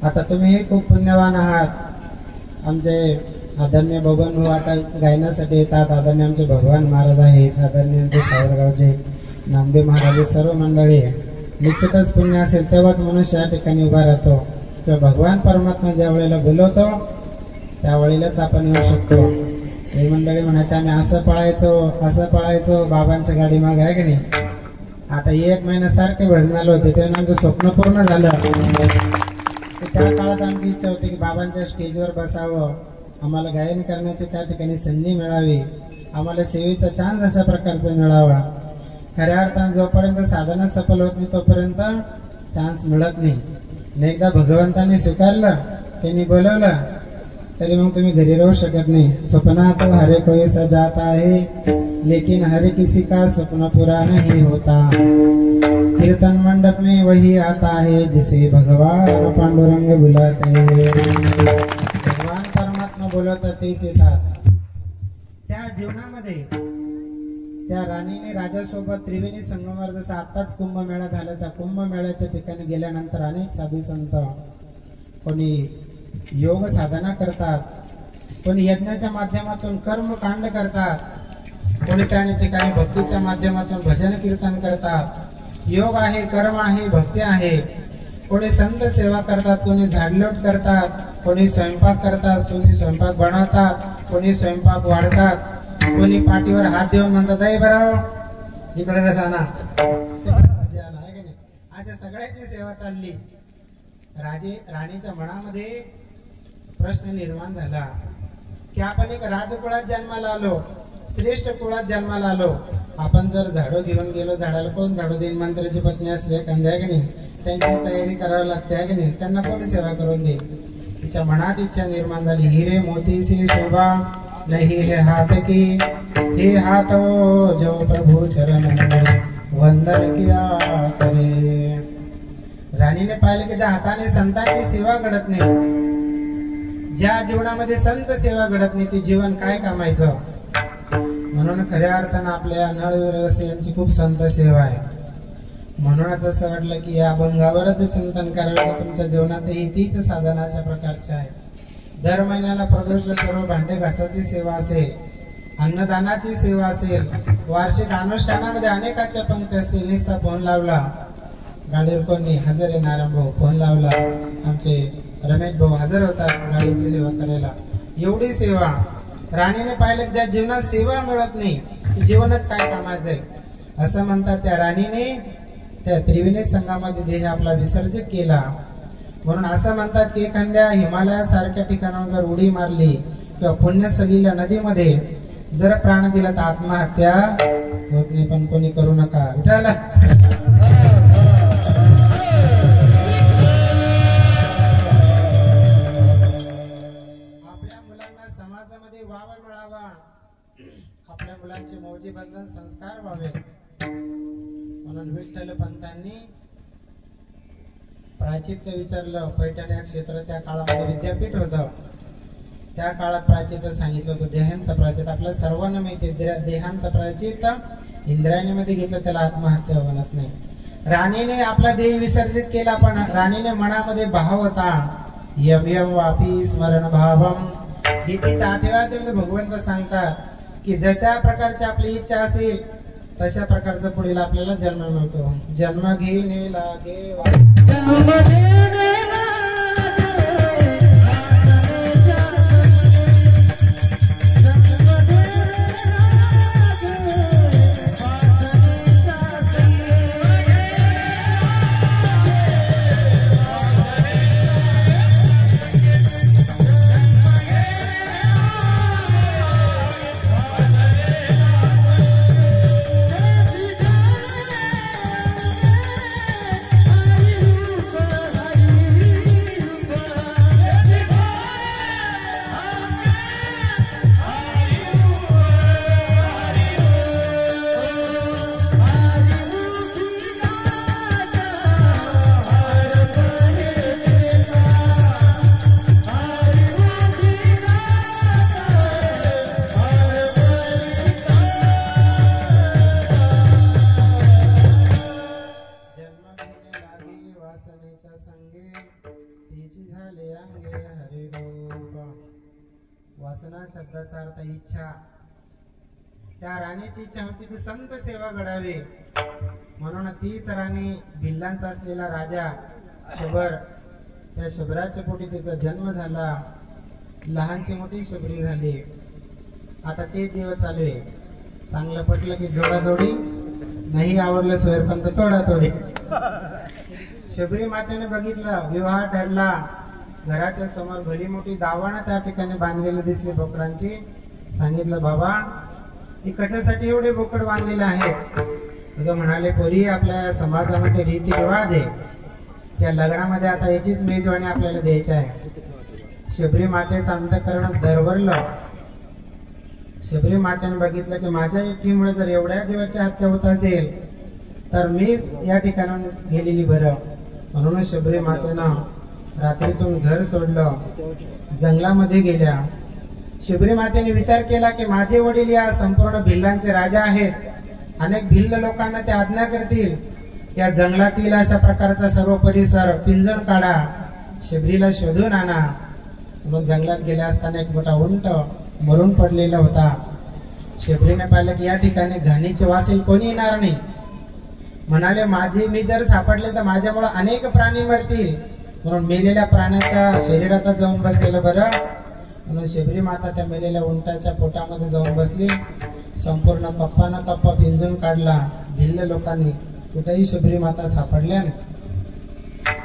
आता तुम्ही खूप पुण्यवान आहात, आमचे आदरणीय बबन भाऊ आता गायनासाठी येतात, आदरणीय आमचे भगवान महाराज आहेत, आदरणीय आमचे सावरगावचे नामदेव महाराज, सर्व मंडळी. निश्चितच पुण्य असेल तेव्हाच मनुष्य या ठिकाणी उभा राहतो किंवा भगवान परमात्मा ज्या वेळेला बोलवतो त्यावेळेलाच आपण येऊ शकतो. हे मंडळी म्हणायचे आम्ही असं पळायचो बाबांच्या गाडी मागे, आहे की नाही. आता 1 महिना सारखे भजनाला होते तेव्हा आमचं स्वप्न पूर्ण झालं. त्या काळात आमची इच्छा होती की बाबांच्या स्टेजवर बसावं, आम्हाला गायन करण्याची त्या ठिकाणी संधी मिळावी, आम्हाला सेवेचा चान्स अशा प्रकारचा मिळावा. खऱ्या अर्थानं जोपर्यंत साधना सफल होत नाही तोपर्यंत चान्स मिळत नाही. एकदा भगवंताने स्वीकारलं, त्यांनी बोलवलं, तरी मग तुम्ही घरी राहू शकत नाही. सपना तो हरे कोई सजाता है, लेकिन हर किसी का सपना पूरा नहीं होता. कीर्तन मंडप में वही आता है जिसे भगवान पांडुरंग बुलाते हैं. भगवान परमात्मा बोलवतात तेच येतात. त्या जीवनामध्ये त्या राणीने राजासोबत त्रिवेणी संगमावर जसं आत्ताच कुंभमेळा झाला, त्या कुंभमेळ्याच्या ठिकाणी गेल्यानंतर अनेक साधू संत कोणी योग साधना करतात, कोणी यज्ञाच्या माध्यमातून कर्मकांड करतात, कोणी त्या ठिकाणी भक्तीच्या माध्यमातून भजन कीर्तन करतात. योग आहे, कर्म आहे, भक्ती आहे. कोणी संत सेवा करतात, कोणी झाडलोट करतात, कोणी स्वयंपाक करतात, कोणी स्वयंपाक बनवतात, कोणी स्वयंपाक वाढतात, कोणी पाठीवर हात देऊन म्हणतात आई बरं इकडे रसाना, अशा सगळ्याची सेवा चालली. राणीच्या मनामध्ये प्रश्न निर्माण झाला की आपण एक राजकुळात जन्माला आलो, श्रेष्ठ कुळात जन्माला आलो. आपण जर झाडू घेऊन गेलो, झाडाला कोण झाडू देईन? मंत्र्याची पत्नी असली एखाद्या, आहे की नाही, त्यांची तयारी करावी लागते, आहे की नाही, त्यांना कोण सेवा करून देईल? तिच्या मनात इच्छा निर्माण झाली, हिरे मोती से शोभा नहीं है हाथ की, हे हाथ जो प्रभु चरण में वंदन किया करे. राणीने पाहिलं की ज्या हाताने संतांची सेवा घडत नाही, ज्या जीवनामध्ये संत सेवा घडत नाही, ते जीवन काय कामायचं? म्हणून खऱ्या अर्थानं आपल्या नळव्यवसाय यांची खूप संत सेवा आहे. म्हणून असं वाटलं की या अभंगावरच चिंतन करावे. तुमच्या जीवनातही तीच साधना अशा प्रकारची आहे. दर महिन्याला प्रदोषला सर्व भांडे घासाची सेवा असेल, अन्नदानाची सेवा असेल, वार्षिक अनुष्ठानामध्ये अनेकाच्या पंक्ती असतील. नुसता फोन लावला, गाडीवर कोणी हजर आहे, नारायण भाऊ फोन लावला, आमचे रमेश भाऊ हजर होतात गाडीची सेवा करायला. एवढी सेवा. राणीने पाहिलं ज्या जीवनात सेवा मिळत नाही ते जीवनच काय कामाचं आहे. असं म्हणतात त्या राणीने त्या त्रिवेणी संगमामध्ये देह आपला विसर्जित केला. म्हणून असं म्हणतात की एखाद्या हिमालयासारख्या ठिकाणावर जर उडी मारली किंवा पुण्यसलीला नदीमध्ये जर प्राण दिला तर आत्महत्या होत नाही, पण कोणी करू नका. विठाला आपल्या मुलांना समाजामध्ये वाव मिळावा, आपल्या मुलांचे मौजी बंधन संस्कार व्हावे, म्हणून विठ्ठल पंतांनी प्राचित्य विचारलं. पैठण या क्षेत्र त्या काळामध्ये विद्यापीठ होतं. त्या काळात प्राचित्य सांगितलं होतं, देहांत प्राचित्य. आपल्या सर्वांना माहिती देहांत प्राचित्य इंद्रायणीमध्ये घेतलं, त्याला आत्महत्या होत नाही. राणीने आपला देह विसर्जित केला, पण राणीने मनामध्ये भाव होता, यम यम वापी स्मरण भावम. गीतेच्या 8व्या अध्यायामध्ये भगवंत सांगतात की जशा प्रकारची आपली इच्छा असेल तशा प्रकारचा पुढील आपल्याला जन्म मिळतो. जन्म घेणे लागे वासना शब्दाचा अर्थ इच्छा. त्या राणीची इच्छा होती की संत सेवा घडावी, म्हणून तीच राणी भिल्लांचा असलेला राजा शबर, त्या शबराच्या पोटी तिचा जन्म झाला. लहानची मोठी शबरी झाली. आता ते दिवस चालू आहे. चांगलं पटलं की जोडाजोडी, नाही आवडलं सोयरपंत तोडातोडी. शबरी मातेने बघितलं, विवाह ठरला. घराच्या समोर भली मोठी दावण त्या ठिकाणी बांधलेली दिसली बोकडांची. सांगितलं, बाबा ही कशासाठी एवढे बोकड बांधलेले आहेत? म्हणाले, पोरी आपल्या समाजामध्ये रीतिरिवाज आहे, त्या लग्नामध्ये आता याचीच मेजवानी आपल्याला द्यायची आहे. शबरी मातेचं अंतःकरण दरवरलं. शबरी मातेने बघितलं की माझ्या एकटीमुळे जर एवढ्या जीवाची हत्या होत असेल तर मीच या ठिकाणाहून गेलेली बरं. म्हणून शबरी मातेनं रात्रीतून घर सोडलं, जंगलामध्ये गेल्या. शबरी मातेने विचार केला की माझे वडील या संपूर्ण भिल्लांचे राजा आहेत, अनेक भिल्ल लोकांना ते आज्ञा करतील, या जंगलातील अशा प्रकारचा सर्व परिसर पिंजण काढा, शबरीला शोधून आणा. म्हणून जंगलात गेल्या असताना एक मोठा उंट मरून पडलेला होता. शबरीने पाहिलं की या ठिकाणी घाणीचे वासील कोणी येणार नाही. म्हणाले, मी जर सापडले तर माझ्यामुळे अनेक प्राणी मरतील, म्हणून मेलेल्या प्राण्याच्या शरीरातच जाऊन बसलेलं बरं. म्हणून शबरी माता त्या मेलेल्या उंटाच्या पोटामध्ये जाऊन बसली. संपूर्ण कप्पा न कप्पा पिंजून काढला. भिल्ल लोकांनी कुठेही शबरी माता सापडल्या नाही.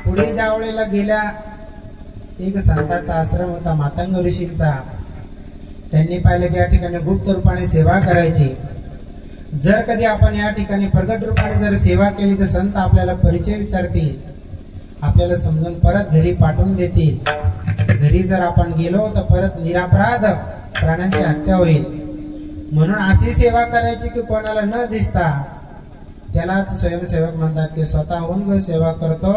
पुढे ज्या वेळेला गेल्या, एक संतांचा आश्रम होता मातंग ऋषींचा. त्यांनी पाहिलं की या ठिकाणी गुप्त रूपाने सेवा करायची. जर कधी आपण या ठिकाणी प्रगट रूपाने जर सेवा केली तर संत आपल्याला परिचय विचारतील, आपल्याला समजून परत घरी पाठवून देतील. घरी जर आपण गेलो तर परत निरापराध प्राण्यांची हत्या होईल. म्हणून अशी सेवा करायची की कोणाला न दिसता. त्यालाच स्वयंसेवक म्हणतात की स्वतःहून जो सेवा करतो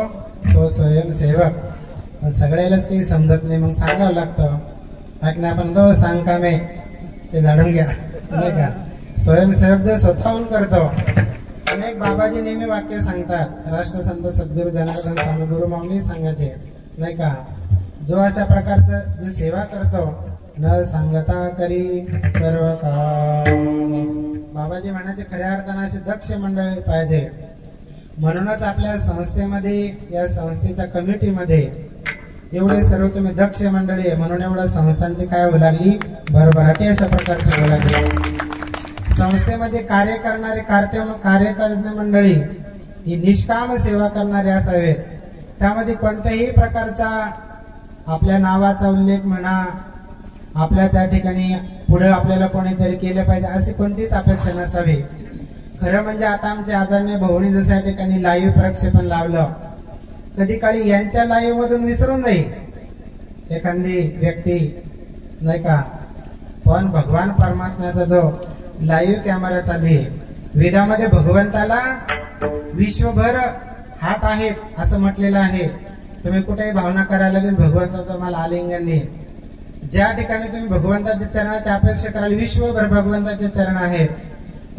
तो स्वयंसेवक. पण सगळ्यालाच काही समजत नाही, मग सांगावं लागतं. आपण तो सांग कामे ते झाडून घ्या, नाही का? स्वयंसेवक जो स्वतःहून करतो. अनेक बाबाजी नेहमी वाक्य सांगतात, राष्ट्रसंत सद्गुरू जनार्दन स्वामी गुरु माऊली सांगायचे, नाही का? जो अशा प्रकारचं जो सेवा करतो, न सांगता करी सर्व काम. बाबाजी म्हणायचे खऱ्या अर्थानं असे दक्ष मंडळी पाहिजे. म्हणूनच आपल्या संस्थेमध्ये, या संस्थेच्या कमिटीमध्ये एवढे सर्व तुम्ही दक्ष मंडळी आहे. म्हणून एवढ्या संस्थांची काय होऊ लागली, भरभराटी अशा प्रकारची होऊ लागली. संस्थेमध्ये कार्य करणारे मंडळी ही निष्काम सेवा करणारे असावेत. त्यामध्ये कोणत्याही प्रकारचा आपल्या नावाचा उल्लेख म्हणा, आपल्या त्या ठिकाणी पुढे आपल्याला कोणीतरी केलं पाहिजे अशी कोणतीच अपेक्षा नसावी. खरं म्हणजे आता आमच्या आदरणीय भाऊनी जसं या ठिकाणी लाईव्ह प्रक्षेपण लावलं, कधी काळी यांच्या लाईव्ह मधून विसरून जाईल एखादी व्यक्ती, नाही का? पण भगवान परमात्म्याचा जो लाईव्ह कॅमेरा चालू आहे, वेदामध्ये भगवंताला विश्वभर हात आहेत असं म्हटलेलं आहे. तुम्ही कुठेही भावना करायला लगेच भगवंत तुम्हाला आलिंगन देईल. ज्या ठिकाणी तुम्ही भगवंताच्या चरणाची अपेक्षा कराल, विश्वभर भगवंताचे चरण आहेत,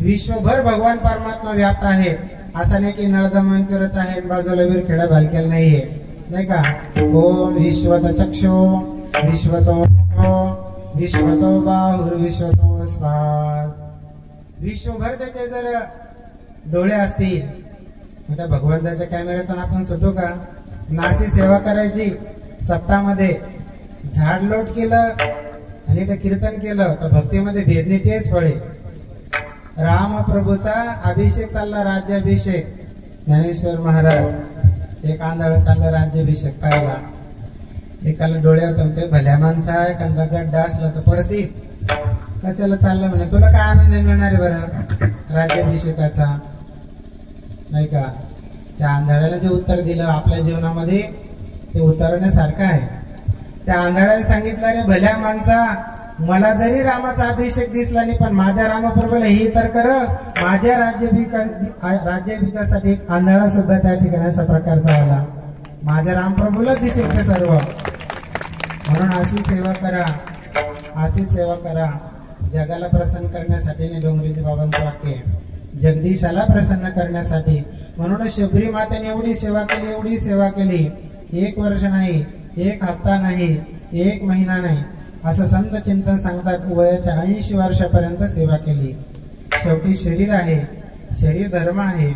विश्वभर भगवान परमात्मा व्याप्त आहेत. असं नाही की नळदमंतरच आहे, बाजूला विरखेडा भालकेल नाहीये, नाही का? ओम विश्वत चक्षु विश्वतो विश्वतो बाहुर विश्वतो स्वाहा. विश्वभर त्याचे जर डोळे असतील, त्या भगवंताच्या कॅमेऱ्यातून आपण सुटू का? नाची सेवा करायची. सप्तामध्ये झाड लोट केलं आणि ते कीर्तन केलं तर भक्तीमध्ये भेदणे तेच फळे. राम प्रभूचा अभिषेक चालला, राज्याभिषेक. ज्ञानेश्वर महाराज एक आंधळ चाललं राज्याभिषेक पाहायला. एकाला डोळे होतं ते भल्या माणसा, एखादा गड्डा असला तर पडसी. कशाला चाललं म्हणे, तुला काय आनंद मिळणार आहे बरं राज्याभिषेकाचा, नाही का? त्या आंधळ्याला जे उत्तर दिलं आपल्या जीवनामध्ये ते उतरण्यासारखं आहे. त्या आंधळ्याने सांगितलं, रे भल्या माणसा, मला जरी रामाचा अभिषेक दिसला नाही, पण माझ्या रामप्रभूला ही तर कर. माझ्या राज्याभिषेकासाठी एक आंधळा सुद्धा त्या ठिकाणी अशा प्रकारचा आला. माझ्या रामप्रभूला दिसेल ते सर्व. म्हणून अशी सेवा करा, अशी सेवा करा. जगाला प्रसन्न करण्यासाठी डोंगरीजी बाबांचं वाक्य, जगदीशाला प्रसन्न करण्यासाठी. म्हणून शबरी मातेने एवढी सेवा केली, एवढी सेवा केली. 1 वर्ष नाही, 1 हप्ता नाही, 1 महिना नाही, असं संत चिंतन सांगतात. वयाच्या 80 वर्षापर्यंत सेवा केली. शेवटी शरीर आहे, शरीर धर्म आहे.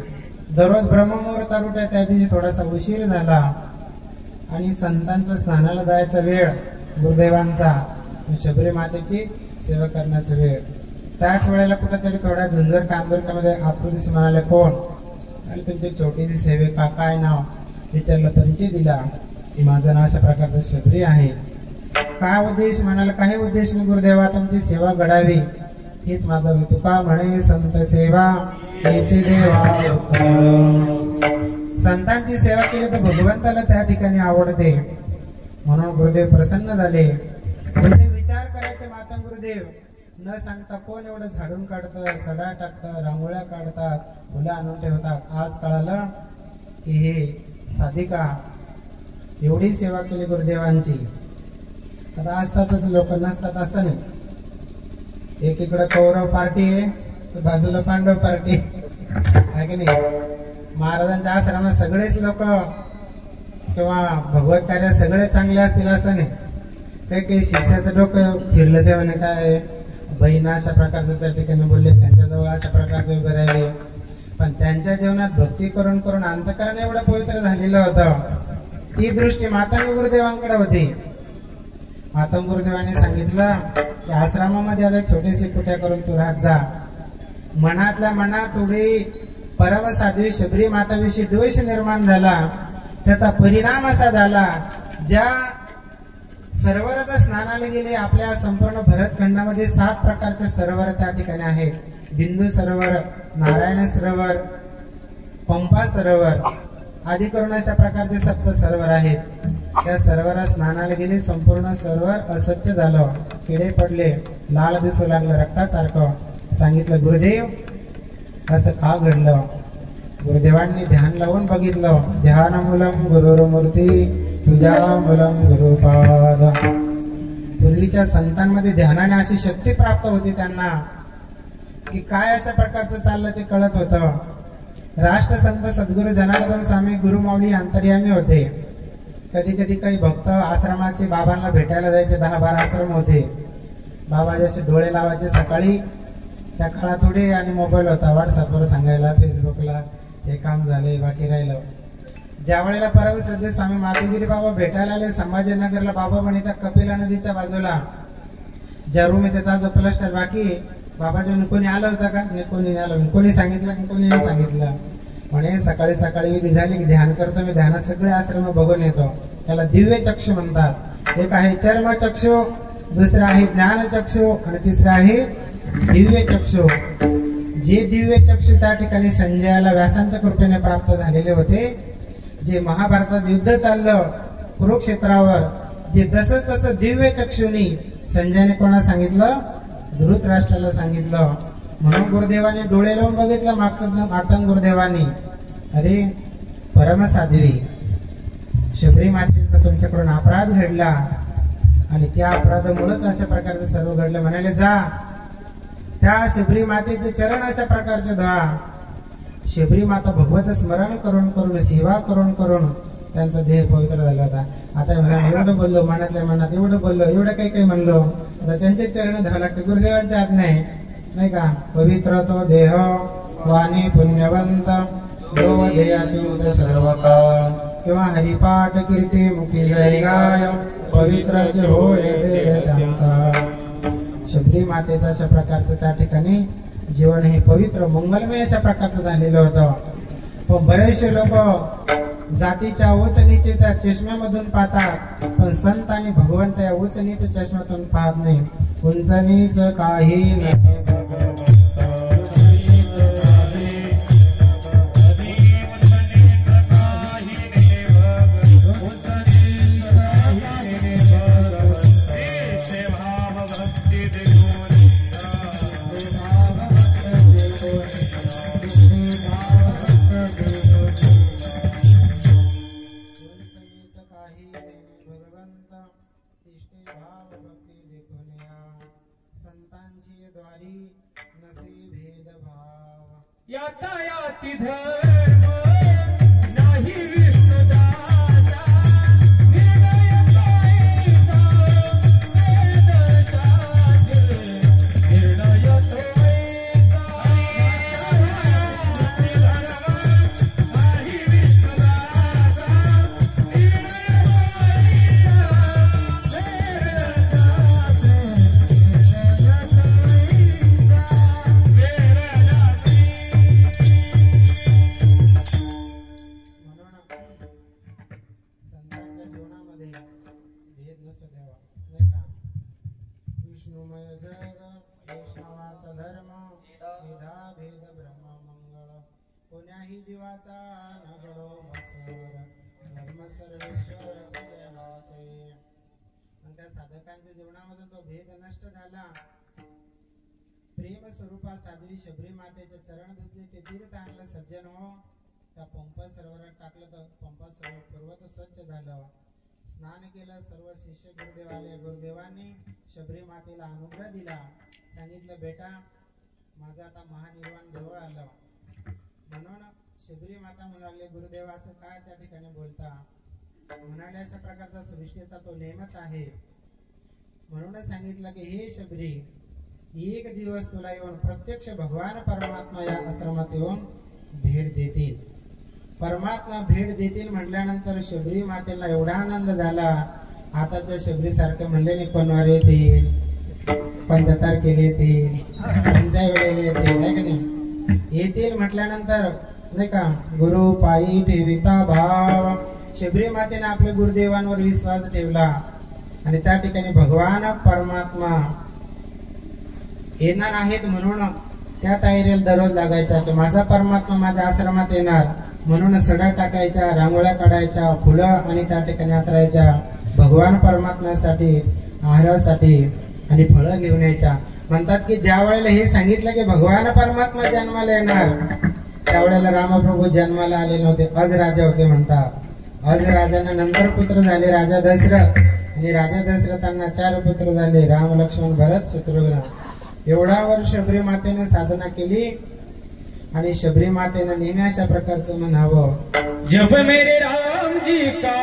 दररोज ब्रह्ममुहूर्तात उठा, त्या दिवशी थोडासा उशीर झाला आणि संतांचा स्नानाला जायचा वेळ, गुरुदेवांचा, शबरी मातेची सेवा करण्याचा वेळ. त्याच वेळेला कुठेतरी थोड्या झुंजर कांदोरकामध्ये आतुरच म्हणाले, कोण? आणि तुमची छोटीशी सेविका, काय नाव? विचारलं, परिचय दिला की माझं नाव अशा प्रकारचं शबरी आहे. काय उद्देश? म्हणाला, काही उद्देश नाही गुरुदेवा, तुमची सेवा घडावी हीच माझा. तुका म्हणे संत सेवा हेचे देवा. संतांची सेवा केली तर भगवंताला त्या ठिकाणी आवडते. म्हणून गुरुदेव प्रसन्न झाले. गुरुदेव विचार करायचे, माता गुरुदेव न सांगता कोण एवढं झाडून काढतं, सडा टाकतं, रांगोळ्या काढतात, फुलं आणून ठेवतात. आज कळालं की हे साधिका एवढी सेवा केली गुरुदेवांची. आता असतातच लोक, नसतात असं नाही. एकीकडे कौरव पार्टी आहे, बाजूला पांडव पार्टी आहे की नाही. महाराजांच्या आश्रमात सगळेच लोक किंवा भगवत कार्य सगळे चांगले असतील असं नाही. काही शिष्याचं डोकं फिरलं ते म्हणे काय बहिणा अशा प्रकारचं त्या ठिकाणी बोलले, त्यांच्याजवळ अशा प्रकारचे उभे राहिले. पण त्यांच्या जीवनात भक्ती करून करून अंतःकरण एवढं पवित्र झालेलं होतं. ती दृष्टी मातंग गुरुदेवांकडे होती. मातंग गुरुदेवांनी सांगितलं की आश्रमामध्ये आले, छोटीशी कुट्या करून तू राहत जा. मनातल्या मनात थोडी परम साध्वी शबरी माताविषयी द्वेष निर्माण झाला. त्याचा परिणाम असा झाला, ज्या सरोवरात स्नानाला गेले, आपल्या संपूर्ण भरतखंडामध्ये 7 प्रकारचे सरोवर त्या ठिकाणी आहेत. बिंदू सरोवर, नारायण सरोवर, पंपा सरोवर आदी करून अशा प्रकारचे 7 सरोवर आहेत. त्या सरोवरात स्नानाला गेले, संपूर्ण सरोवर अस्वच्छ झालं, किडे पडले, लाल दिसू लागलं रक्तासारखं. सांगितलं, गुरुदेव असं का घडलं? गुरुदेवांनी ध्यान लावून बघितलं. ध्यानमूलम गुरुर्मूर्ती पूजामूलम गुरुपाद. पूर्वीच्या संतांमध्ये ध्यानाने अशी शक्ती प्राप्त होती त्यांना की काय अशा प्रकारचं चाललं ते कळत होतं. राष्ट्रसंत सद्गुरू जनार्दन स्वामी गुरुमाऊली अंतर्यामी होते. कधी कधी काही भक्त आश्रमाचे बाबांना भेटायला जायचे. 10-12 आश्रम होते. बाबा जसे डोळे लावायचे सकाळी, त्या काळात थोडे आणि मोबाईल होता, व्हॉट्सअपवर सांगायला, फेसबुकला हे काम झाले, बाकी राहिलं. ज्या वेळेला परमश्रद्धेय स्वामी माधुगिरी बाबा भेटायला आले संभाजीनगरला, बाबा म्हणतात कपिला नदीच्या बाजूला ज्या रूम आहे त्याचा जो प्लस्टर बाकी, बाबाजी म्हणे कोणी आलं होतं का? कोणी आलं. कोणी सांगितलं की कोणी नाही सांगितलं. म्हणे सकाळी सकाळी विधी झाली की ध्यान करतो मी, ध्यानात सगळे आश्रम बघून येतो. त्याला दिव्य चक्षु म्हणतात. एक आहे चर्म चक्षु, दुसरा आहे ज्ञान चक्षु आणि तिसरा आहे दिव्य चक्षु. जे दिव्य चक्षु त्या ठिकाणी संजयाला व्यासांच्या कृपेने प्राप्त झालेले होते. जे महाभारताचं युद्ध चाललं कुरुक्षेत्रावर, जे जसं तसं दिव्य चक्षुनी संजयने कोणा सांगितलं? धृतराष्ट्राला सांगितलं. म्हणून गुरुदेवाने डोळे लावून बघितलं. मातंग गुरुदेवानी, अरे परमसाध्वी शबरी मातेचा तुमच्याकडून अपराध घडला आणि त्या अपराधामुळेच अशा प्रकारचं सर्व घडलं. म्हणाले जा त्या शबरी मातेचे चरण अशा प्रकारचे धुवा. शबरी माता भगवत स्मरण करून करून, सेवा करून करून त्यांचा देह पवित्र झाला होता. आता म्हणा एवढं बोललो, मनातल्या मनात एवढं बोललो, एवढं काही काही म्हणलो, आता त्यांचे चरण धावं लागते. गुरुदेवांच्या आज्ञा आहे नाही का? पवित्र तो देह वाणी पुण्यवंत देयाच्युत सर्व काळ किंवा हरिपाठ कीर्ती मुखी जरी गाय पवित्रच होय देह त्यांचा. शबरी मातेचं अशा प्रकारचं त्या ठिकाणी जीवन हे पवित्र मंगलमय अशा प्रकारचं झालेलं होतं. पण बरेचसे लोक जातीच्या उच्च नीच त्या चष्म्यामधून पाहतात, पण संत आणि भगवंत या उच्च नीच चष्म्यातून पाहत नाही. उंच नीच काही नाही. यातायाती धर्म नाही विष्णुदाचा निर्णय पायिता वेद नाही जीवाचा नगडो मसर धर्म सर्वेश्वर जनाचे. पण त्या साधकांच्या जीवनामध्ये तो भेद नष्ट झाला. प्रेम स्वरूपात साध्वी शबरी मातेचे चरण धुतले, ते तीर्थ आणलं सज्जन हो. त्या पंपा सरोवरात टाकलं तर पंपा सरोवर पर्वत स्वच्छ झालं. स्नान केलं. सर्व शिष्य गुरुदेव आले. गुरुदेवांनी शबरी मातेला अनुग्रह दिला. सांगितलं बेटा माझं आता महानिर्वाण जवळ आलं. म्हणून शबरी माता म्हणाले गुरुदेव असं काय त्या ठिकाणी बोलता. म्हणाले अशा प्रकारचा सृष्टीचा तो नेमच आहे. म्हणूनच सांगितलं की हे शबरी एक दिवस तुला येऊन प्रत्यक्ष भगवान परमात्मा या आश्रमात येऊन भेट देतील. परमात्मा भेट देतील म्हटल्यानंतर शबरी मातेला एवढा आनंद झाला. आताच्या शबरी सारखे म्हणले नाही कोणवार येतील, कोणत्या तारखेला येतील, कोणत्या वेळेला येतील, नाही का नाही. येतील म्हटल्यानंतर नाही का गुरु पायी ठेविता भाव. शबरी मातेने आपल्या गुरुदेवांवर विश्वास ठेवला आणि त्या ठिकाणी भगवान परमात्मा येणार आहेत म्हणून त्या तयारीला दररोज लागायचा की माझा परमात्मा माझ्या आश्रमात येणार. म्हणून सडा टाकायच्या, रांगोळ्या काढायच्या, फुलं आणि त्या ठिकाणी आतरायच्या भगवान परमात्म्यासाठी, आहारासाठी आणि फळं घेऊन यायच्या. म्हणतात की ज्या वेळेला हे सांगितलं की भगवान परमात्मा जन्माला येणार त्यावेळेला रामप्रभू जन्माला आले नव्हते. अज राजा होते म्हणतात. अज राजांना नंतर पुत्र झाले राजा दशरथ. आणि राजा दशरथांना 4 पुत्र झाले, राम लक्ष्मण भरत शत्रुघ्न. एवढा वर्ष शबरी मातेने साधना केली आणि शबरी मातेने नेहमी अशा प्रकारचं म्हणावं जब मेरे राम जी का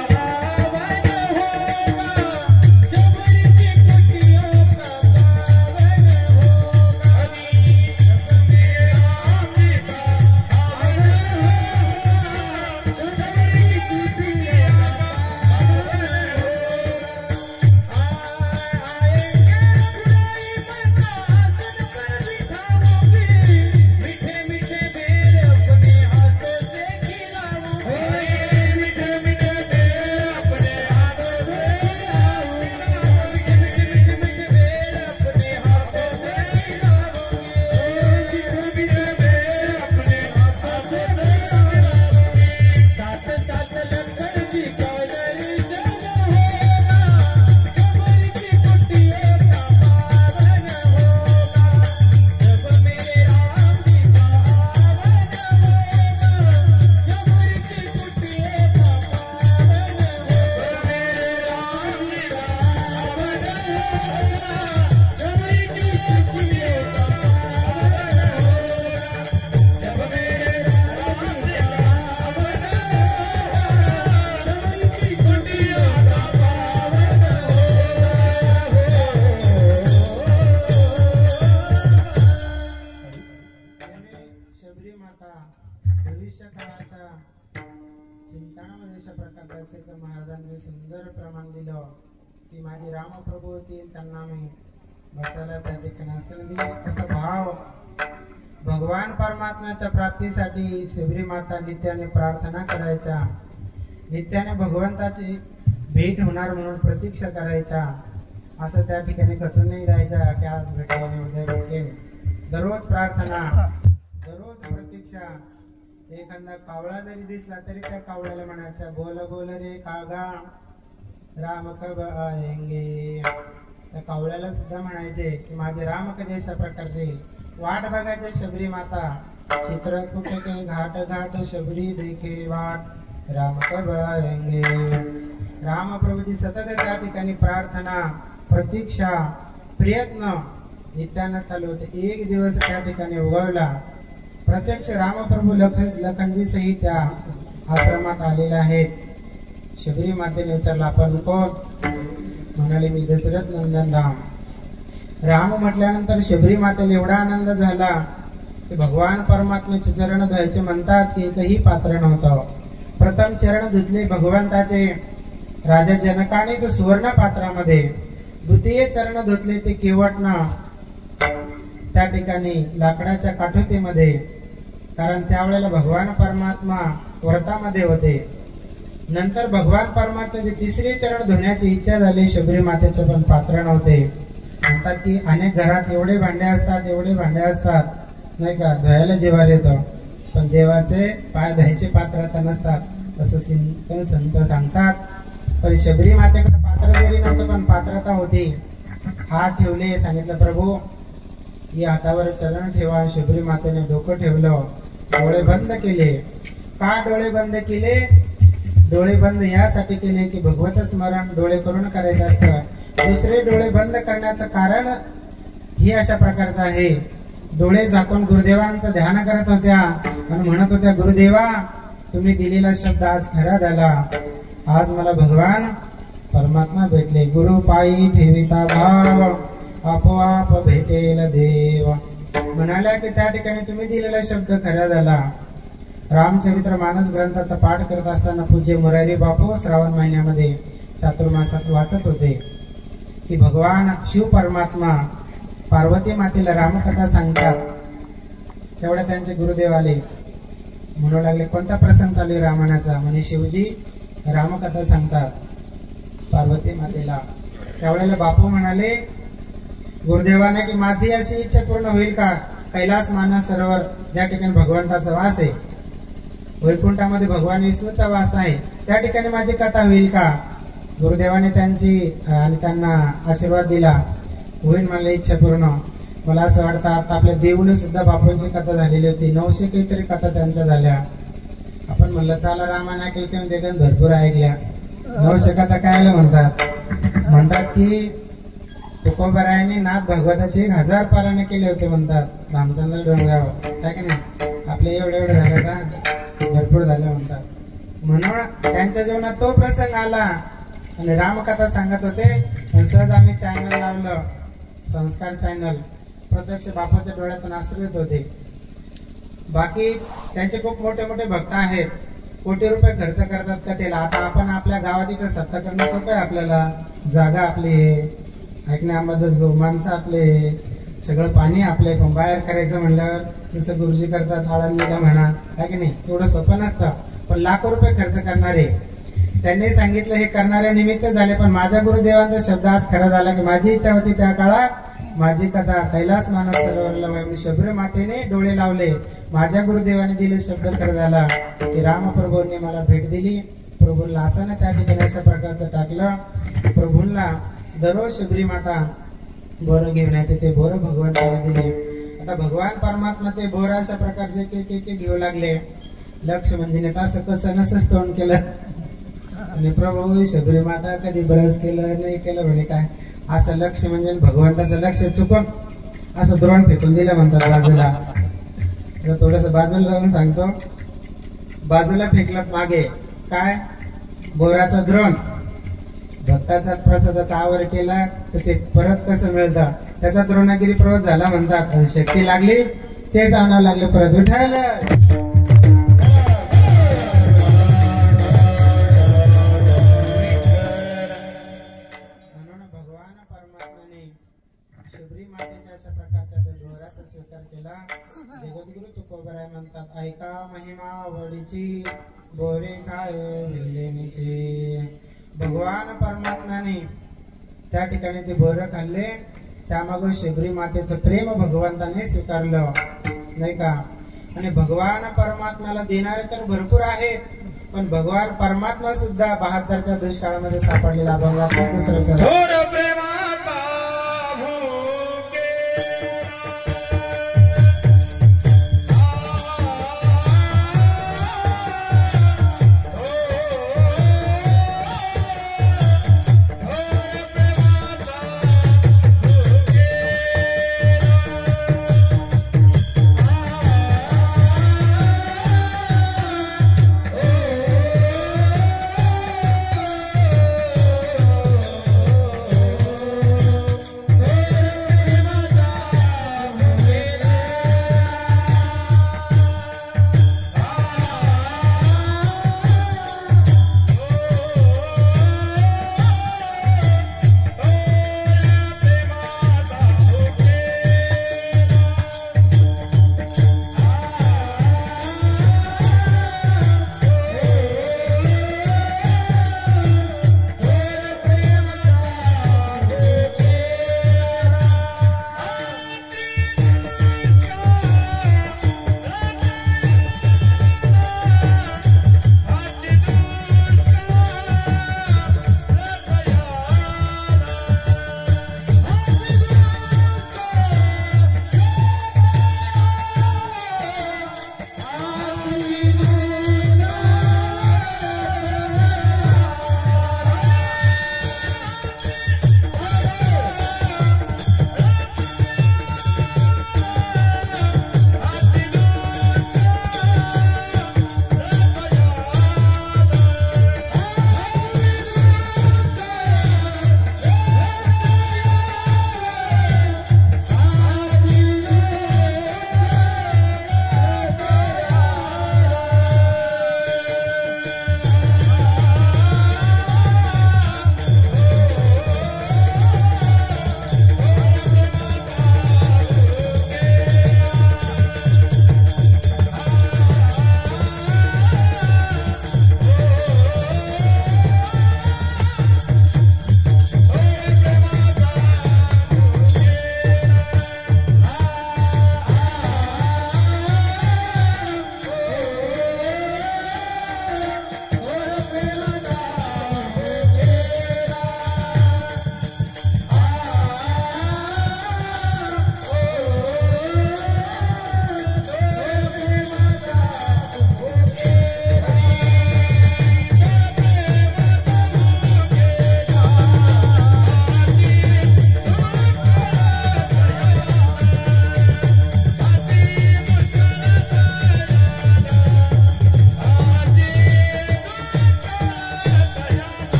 भविष्य काळाच्या चिंतनामध्ये अशा प्रकारचे असेल तर महाराजांनी सुंदर प्रमाण दिलं की माझे रामप्रभू होतील त्यांना मी बसायला त्या ठिकाणी असेल असा भाव भगवान परमात्म्याच्या प्राप्तीसाठी शबरी माता नित्याने प्रार्थना करायच्या. नित्याने भगवंताची भेट होणार म्हणून प्रतीक्षा करायच्या. असं त्या ठिकाणी खचून नाही राहायच्या की आज भेटले उद्या भेटले. दररोज प्रार्थना, दररोज प्रतीक्षा. एखादा कावळा जरी दिसला तरी त्या कावळ्याला म्हणायच्या बोल बोल रे कागा राम कब आएंगे. त्या कावळ्याला सुद्धा म्हणायचे की माझे राम कधी अशा प्रकारचे वाट बघायचे. शबरी माता चित्रकूट के घाट घाट शबरी देखे वाट राम कब आएंगे. राम प्रभूची सतत त्या ठिकाणी प्रार्थना, प्रतीक्षा, प्रयत्न नित्यानं चालू होते. एक दिवस त्या ठिकाणी उगवला. प्रत्यक्ष रामप्रभू लखनजी सहित त्या आश्रमात आलेले आहेत. शबरी मातेने विचारलं आपण कोण? म्हणाले मी दशरथ नंदन राम. राम म्हटल्यानंतर शबरी मातेला एवढा आनंद झाला की भगवान परमात्म्याचे चरण धुवायचे म्हणतात की एकही पात्र नव्हतं. प्रथम चरण धुतले भगवंताचे राजा जनकाने तो सुवर्ण पात्रामध्ये. द्वितीय चरण धुतले ते केवटनं त्या ठिकाणी लाकडाच्या काठोतीमध्ये, कारण त्यावेळेला भगवान परमात्मा व्रतामध्ये होते. नंतर भगवान परमात्म्याचे तिसरे चरण धुण्याची इच्छा झाली. शबरी मातेचे पण पात्र नव्हते. म्हणतात की अनेक घरात एवढे भांडे असतात नाही का, धुवायला जेवायला येतं पण देवाचे पाय धुवायचे पात्र आता नसतात असं संत सांगतात. पण शबरी मातेकडे पात्र जरी नव्हतं पण पात्रता होती. हात ठेवले, सांगितलं प्रभू या हातावर चरण ठेवा. शबरी मातेने डोकं ठेवलं, डोळे बंद केले. का डोळे बंद केले? डोळे बंद यासाठी केले की भगवत स्मरण डोळे करून करायचं असतं. दुसरे डोळे बंद करण्याचं कारण ही अशा प्रकारचं आहे. डोळे झाकून गुरुदेवांचं ध्यान करत होत्या आणि म्हणत होत्या, गुरुदेवा तुम्ही दिलेला शब्द आज खरा झाला. आज मला भगवान परमात्मा भेटले. गुरु पायी ठेविता भाव, आपोआप भेटेल देव. म्हणाल्या की त्या ठिकाणी तुम्ही दिलेला शब्द खरा झाला. रामचरित्र मानस ग्रंथाचा पाठ करत असताना पूज्य मुरारी बापू श्रावण महिन्यामध्ये चातुर्मासात वाचत होते की भगवान शिव परमात्मा पार्वती मातेला रामकथा सांगतात. तेवढ्या त्यांचे गुरुदेव आले, म्हणू लागले कोणता प्रसंग चालू आहे रामायणाचा? म्हणे शिवजी रामकथा सांगतात पार्वती मातेला. त्यावेळेला बापू म्हणाले गुरुदेवाने की माझी अशी इच्छा पूर्ण होईल का? कैलास मानस सरोवर ज्या ठिकाणी भगवंताचा वास आहे, वैकुंठामध्ये भगवान विष्णूचा वास आहे, त्या ठिकाणी माझी कथा होईल का? गुरुदेवाने त्यांची आणि त्यांना आशीर्वाद दिला, होईल मला इच्छा पूर्ण. मला असं वाटतं आता आपल्या देऊळ सुद्धा बापूंची कथा झालेली होती. 900 काहीतरी कथा त्यांच्या झाल्या. आपण म्हणलं चला रामायण ऐकलं किंवा देखील भरपूर ऐकल्या. 900 कथा काय म्हणतात? म्हणतात की तुकोबरायाने नाथ भगवताचे 1000 पारायणे केले होते म्हणतात रामचंद्र डोंगरावर. काय की नाही? आपले एवढे झालं का? भरपूर झालं म्हणतात. म्हणून त्यांच्या जीवनात तो प्रसंग आला आणि रामकथा सांगत होते. सहज आम्ही चॅनल लावलं, संस्कार चॅनल. प्रत्यक्ष बापूच्या डोळ्यातून आश्रित होते. बाकी त्यांचे खूप मोठे मोठे भक्त आहेत, कोटी रुपये खर्च करतात कथेला. आता आपण आपल्या गावात इकडे सत्ता करणं सोपं आहे आपल्याला. जागा आपली ऐकण्यामध्ये माणसं आपले, सगळं पाणी आपले. पण बाहेर करायचं म्हणलं जसं गुरुजी करतात आळंदीला म्हणा, आहे की नाही? एवढं सोपं नसतं. पण लाखो रुपये खर्च करणारे त्यांनी सांगितलं हे करणाऱ्या निमित्त झाले. पण माझ्या गुरुदेवांचा शब्द आज खरा झाला की माझी इच्छा होती त्या काळात माझी कथा कैलास मानस सरोवरला शबरी मातेने डोळे लावले. माझ्या गुरुदेवाने दिले शब्द खरा झाला की रामप्रभूंनी मला भेट दिली. प्रभूंना असं ना त्या ठिकाणी अशा प्रकारचं टाकलं. प्रभूंना दररोज शबरी माता बोरं घेऊन यायचे, ते बोरं भगवंताला दिले. आता भगवान परमात्मा ते बोरं अशा प्रकारचे के घेऊ लागले. लक्ष म्हणजे असं कसं नसंच तोंड केलं आणि प्रभू शबरी माता कधी बरस केलं नाही केलं म्हणे काय असं लक्ष म्हणजे भगवंताचं लक्ष चुकून असं द्रोण फेकून दिलं म्हणतात बाजूला. आता थोडस बाजूला जाऊन सांगतो. बाजूला फेकलं मागे काय? बोराचा द्रोण. भक्ताचा प्रसादाचा आवर केला तर ते परत कसं मिळतं? त्याचा द्रोणागिरी प्रवत झाला म्हणतात. शक्ती लागली तेच आणावं लागले परत. विठायला जगद्गुरु तुकोबराय म्हणतात ऐका महिमा वडीची बोरे खाय विल्लेनीची. भगवान परमात्म्याने त्या ठिकाणी ते बोरं खाल्ले. त्यामागं शबरी मातेचं प्रेम भगवंताने स्वीकारलं नाही का? आणि भगवान परमात्म्याला देणारे तर भरपूर आहेत, पण भगवान परमात्मा सुद्धा 72च्या दुष्काळामध्ये सापडलेला भगवान दुसऱ्याच्या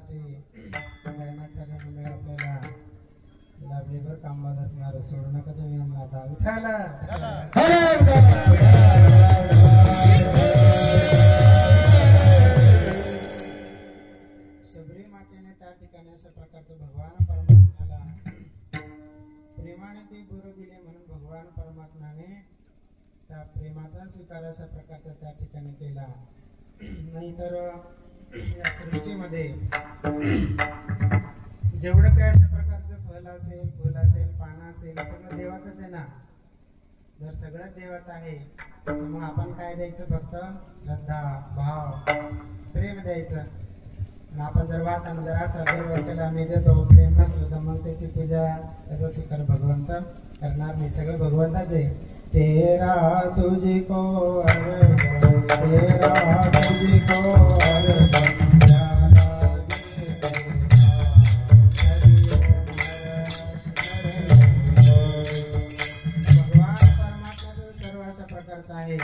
आमची गायनाचार्य मंडळ आपल्याला लाभलेभर कामबाद असणार सोडू नका तुम्ही यांना आता विठाला शबरी मातेने त्या ठिकाणी अशा प्रकारचं भगवान परमात्म्याला प्रेमाने ती गुरु दिले म्हणून भगवान परमात्म्याने त्या प्रेमाचा स्वीकार अशा प्रकारचा त्या ठिकाणी केला. नाहीतर या सृष्टीमध्ये जेवढं काय अशा प्रकारचं फल असेल फुल असेल पानं असेल सगळं देवाचंच आहे ना. जर सगळं देवाचं आहे तर मग आपण काय द्यायचं फक्त श्रद्धा भाव प्रेम द्यायचं. आपण जर वाताना जर असा देवाला आम्ही देतो प्रेम नसलं तर मग त्याची पूजा त्याचा स्वीकार भगवंत करणार नाही. सगळं भगवंताचे तेरा तुझको अर्पण तेरा तुझको अर्पण आहे.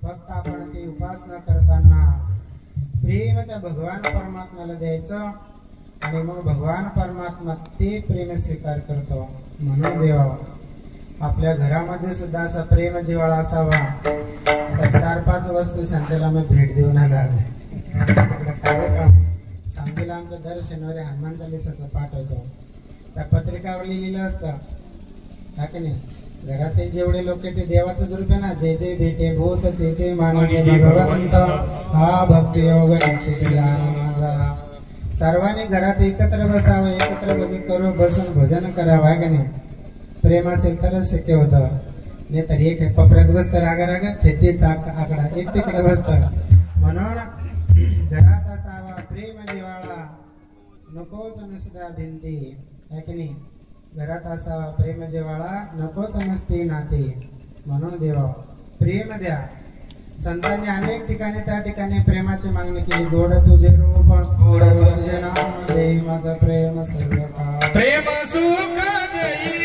फक्त आपण ती उपासना करताना प्रेम त्या भगवान परमात्म्याला द्यायचं आणि मग भगवान परमात्मा ते प्रेम स्वीकार करतो. म्हणून देवा आपल्या घरामध्ये सुद्धा असा प्रेम जिव्हाळा असावा. आता 4-5 वस्तू शांतीला मी भेट देऊन आलो आज कार्यक्रम सांगलीला आमच्या दर शनिवारी हनुमान चालीसाचं पाठ होतो. त्या पत्रिकावर लिहिलेलं असतं का की नाही. घरातील जेवढे लोक ते देवाचंच रूप आहे ना. जे जे भेटे भूत ते ते मानवे भगवंत हा भक्ती योग माझा. सर्वांनी घरात एकत्र बसावं एकत्र बसून भजन करावं आहे का नाही. प्रेम असेल तरच शक्य होतं. नाही तर एक पपऱ्यात बसतं राग छत्तीचा आकडा एक तिकडे बसतं. म्हणून घरात असावा प्रेम जिव्हाळा नकोच नुसता भिंती आहे की नाही. घरात असावा प्रेम जिव्हाळा नकोच नसते नाते. म्हणून देवा प्रेम द्या. संतांनी अनेक ठिकाणी त्या ठिकाणी प्रेमाची मागणी केली. गोड तुझे रूप गोड तुझे नाम दे माझं प्रेम सर्व काळ प्रेम सुख देई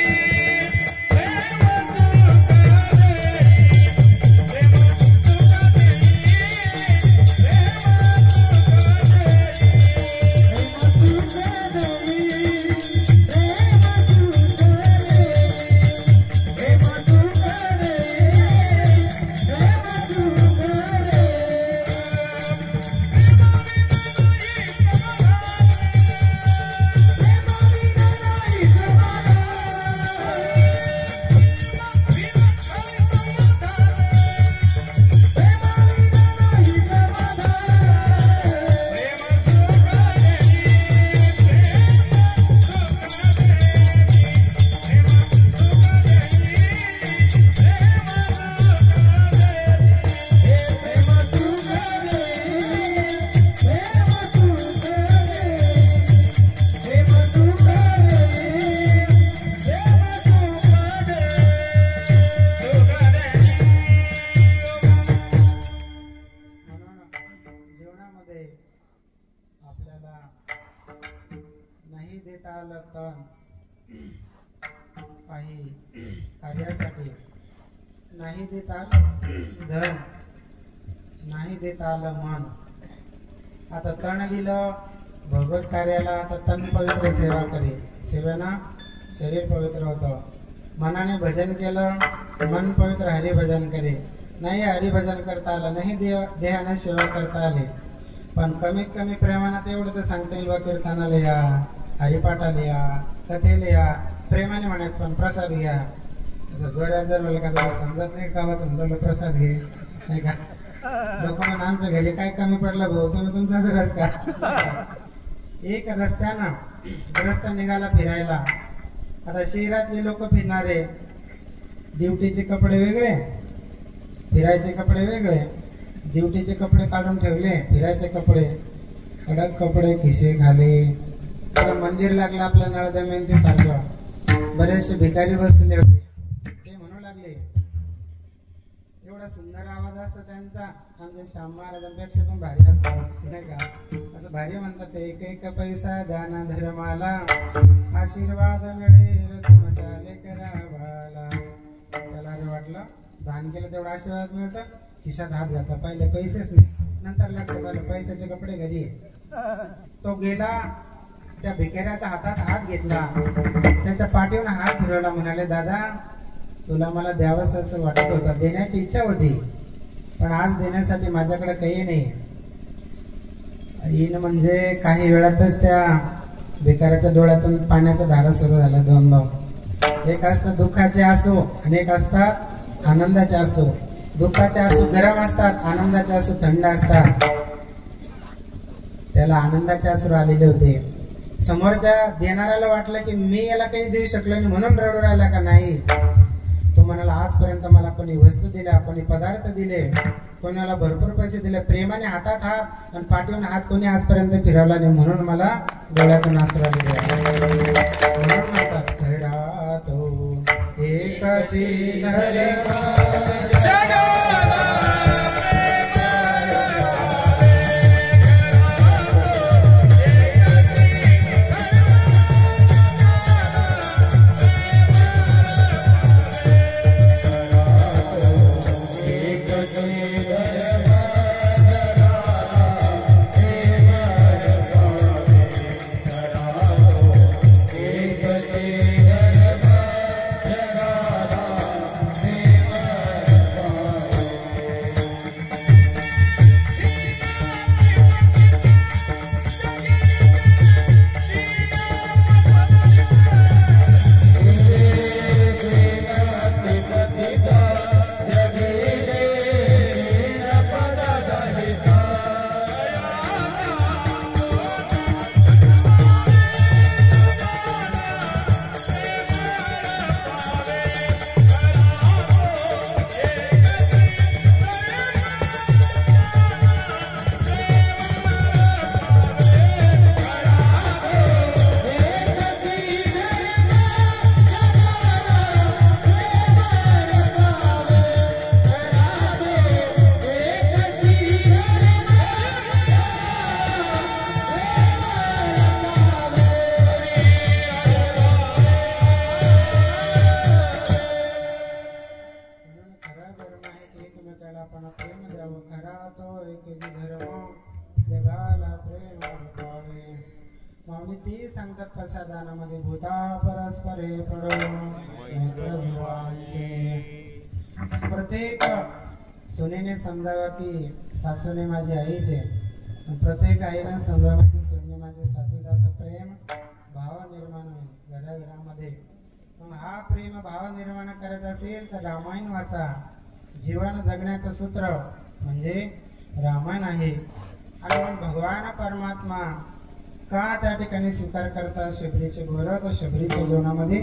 कार्यासाठी नाही देता आलं धन नाही देता आलं मन. आता तण दिलं भगवत कार्याला तर तन पवित्र सेवा करे. सेवेनं शरीर पवित्र होतं. मनाने भजन केलं मन पवित्र हरिभजन करे. नाही हरिभजन करता आलं नाही देहाने सेवा करता आले पण कमीत कमी प्रेमानं एवढं तर सांगता येईल बा. कीर्तनाला या हरिपाठाला या कथेला या प्रेमाने म्हणायचं पण प्रसाद घ्या. जोऱ्या जर मला का तुला समजत नाही गावाचं म्हणलं प्रसाद घे नाही का. लोक म्हणून आमच्या घरी काय कमी पडलं भाऊ तुम्ही तुमचाच रस्ता. एक रस्त्यानं रस्ता निघाला फिरायला. आता शहरातले लोक फिरणारे ड्युटीचे कपडे वेगळे फिरायचे कपडे वेगळे. ड्युटीचे कपडे काढून ठेवले फिरायचे कपडे कडक कपडे खिसे घाले. मंदिर लागलं आपल्या नळदमयंती सारखं. बरेचसे भिकारी बसले होते ते म्हणू लागले एवढा सुंदर आवाज असतो त्यांचा आमच्या श्याम महाराजांपेक्षा पण भारी असतो नाही का. असं भारी म्हणतात ते एक एक पैसा दाना धर्माला आशीर्वाद मिळेल तुमच्या लेकरा बाळाला. त्याला वाटलं दान केलं तेवढा आशीर्वाद मिळतं. खिशात हात घातला पहिले पैसेच नाही नंतर लक्षात आलं पैशाचे कपडे घरी आहेत. तो गेला, त्या भिकाऱ्याचा हातात हात घेतला, त्याच्या पाठीवर हात फिरवला, म्हणाले दादा तुला मला द्यावंस असं वाटत होतं, देण्याची इच्छा होती, पण आज देण्यासाठी माझ्याकडे काही नाही. येईन म्हणजे काही वेळातच त्या भिकाऱ्याच्या डोळ्यातून पाण्याचा धारा सुरू झाला. दोन भाऊ, एक असतात दुःखाचे आसू आणि एक असतात आनंदाचे आसू. दुःखाचे आसू गरम असतात, आनंदाचे आसू थंड असतात. त्याला आनंदाचे आसू आलेले होते. समोरच्या देणाऱ्याला वाटलं की मी याला काही देऊ शकलो नाही म्हणून रडू राहिला का नाही. तो म्हणाला आजपर्यंत मला कोणी वस्तू दिल्या, कोणी पदार्थ दिले, कोणाला भरपूर पैसे दिले, प्रेमाने हातात हात आणि पाठीवून हात कोणी आजपर्यंत फिरवला नाही, म्हणून मला डोळ्यातून आसू आलेले. म्हणून म्हणतात खरा तो एकची धर्म सांगतात प्रसादानामध्ये भूता परस्परे पडो प्रत्येक सुनेने समजावं की सासूने माझी आईच आहे, प्रत्येक आईने समजावं की सुने माझे सासूचं असं प्रेम भाव निर्माण होईल घराघरामध्ये. मग हा प्रेम भाव निर्माण करत असेल तर रामायण वाचा. जीवन जगण्याचं सूत्र म्हणजे रामायण आहे. आणि मग भगवान परमात्मा का त्या ठिकाणी स्वीकार करतात शबरीचे गोर, तर शबरीच्या जीवनामध्ये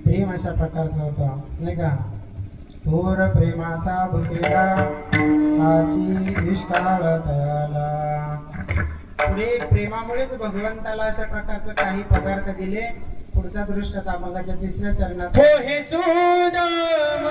प्रेम अशा प्रकारचं होतं नाही का. थोर प्रेमाचा भुकेला आची दुष्काळ तयाला. पुढे प्रेमामुळेच भगवंताला अशा प्रकारचं काही पदार्थ दिले. पुढचा दृष्टता मगाच्या तिसऱ्या चरणात हो हे सुदाम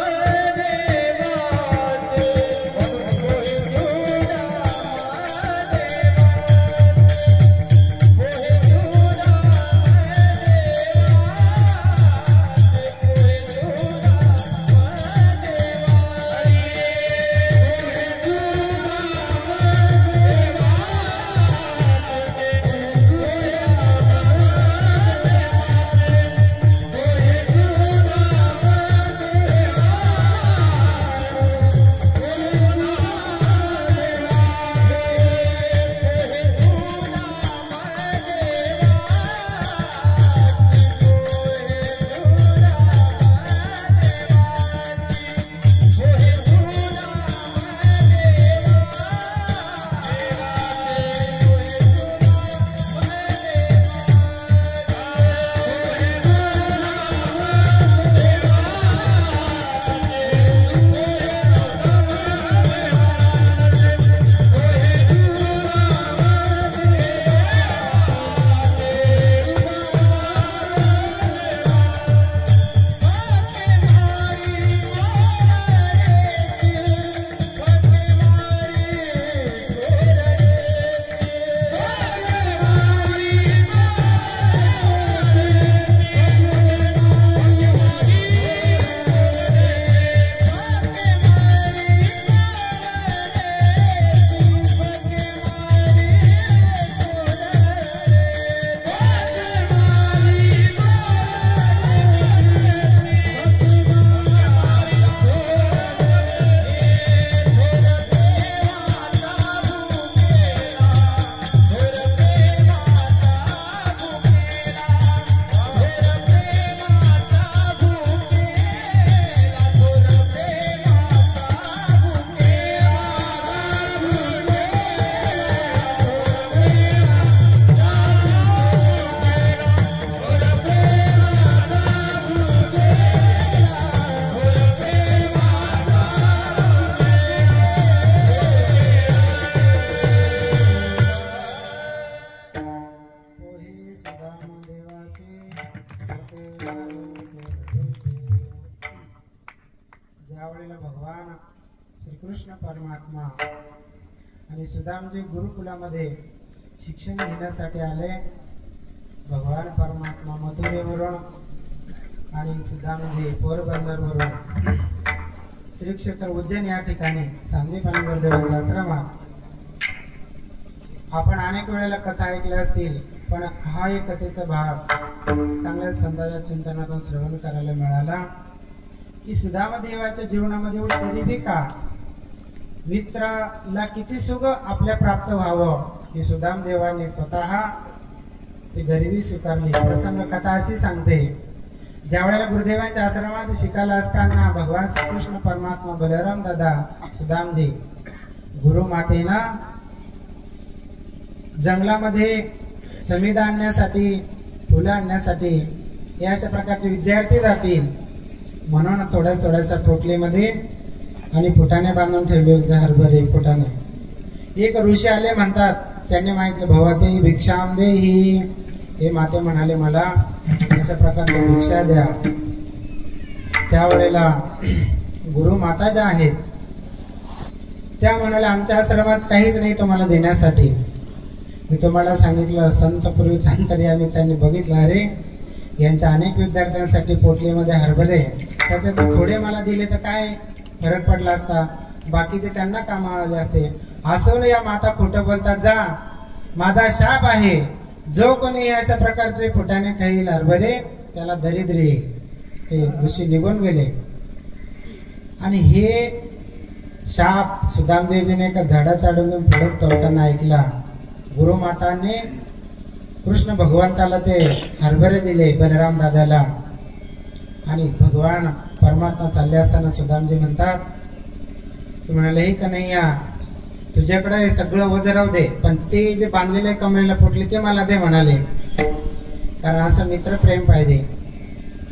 त्यावेळेला भगवान श्रीकृष्ण परमात्मा आणि सुदामजी गुरुकुलामध्ये शिक्षण घेण्यासाठी आले. भगवान परमात्मा मथुरेवरून आणि सुदामजी पोरबंदरवरून श्री क्षेत्र उज्जैन या ठिकाणी सांदीपानी गुरुदेवांच्या आश्रमात. आपण अनेक वेळेला कथा ऐकल्या असतील, पण हा एक कथेचा भाग चांगल्या संतांच्या चिंतनातून श्रवण करायला मिळाला की सुदामदेवाच्या जीवनामध्ये एवढी गरिबी का, मित्राला किती सुख आपल्या प्राप्त व्हावं, की सुदामदेवाने स्वतः ती गरिबी स्वीकारली. प्रसंग कथा अशी सांगते, ज्या वेळेला गुरुदेवांच्या आश्रमात शिकायला असताना भगवान श्रीकृष्ण परमात्मा बलराम दादा सुदामजी गुरुमातेनं जंगलामध्ये समिधा आणण्यासाठी, फुलं आणण्यासाठी या अशा प्रकारचे विद्यार्थी जातील म्हणून थोड्याशा पोटलीमध्ये आणि फुटाने बांधून ठेवले होते, हरभरे फुटाने. एक ऋषी आले म्हणतात, त्यांनी माहितलं भवते भिक्षाम देही, हे माते म्हणाले मला अशा प्रकारची भिक्षा द्या. त्यावेळेला गुरुमाता ज्या आहेत त्या म्हणाल्या आमच्या आश्रमात काहीच नाही तुम्हाला देण्यासाठी. मी तुम्हाला सांगितलं संत पूर्वीच्यानंतर आम्ही त्यांनी बघितलं, अरे यांच्या अनेक विद्यार्थ्यांसाठी पोटलीमध्ये हरभरे, त्याच्यात थोडे मला दिले तर काय फरक पडला असता, बाकीचे त्यांना काम आले असते. असं या माता खोटं बोलतात, जा माझा शाप आहे, जो कोणी अशा प्रकारचे फुटाने खाईल हरभरे त्याला दरिद्र येईल. ते ऋषी निघून गेले. आणि हे शाप सुदामदेवजीने एका झाडाच्या डोंगरून फुडत तोडताना ऐकला. गुरुमाताने कृष्ण भगवंताला ते हरभरे दिले बलराम दादाला. आणि भगवान परमात्मा चालले असताना सुदामजी म्हणतात, तू म्हणाले हे कन्हैया तुझ्याकडे सगळं वजन राहू दे, पण ते जे बांधलेले कमरेला फुटले ते मला दे म्हणाले, कारण असं मित्र प्रेम पाहिजे.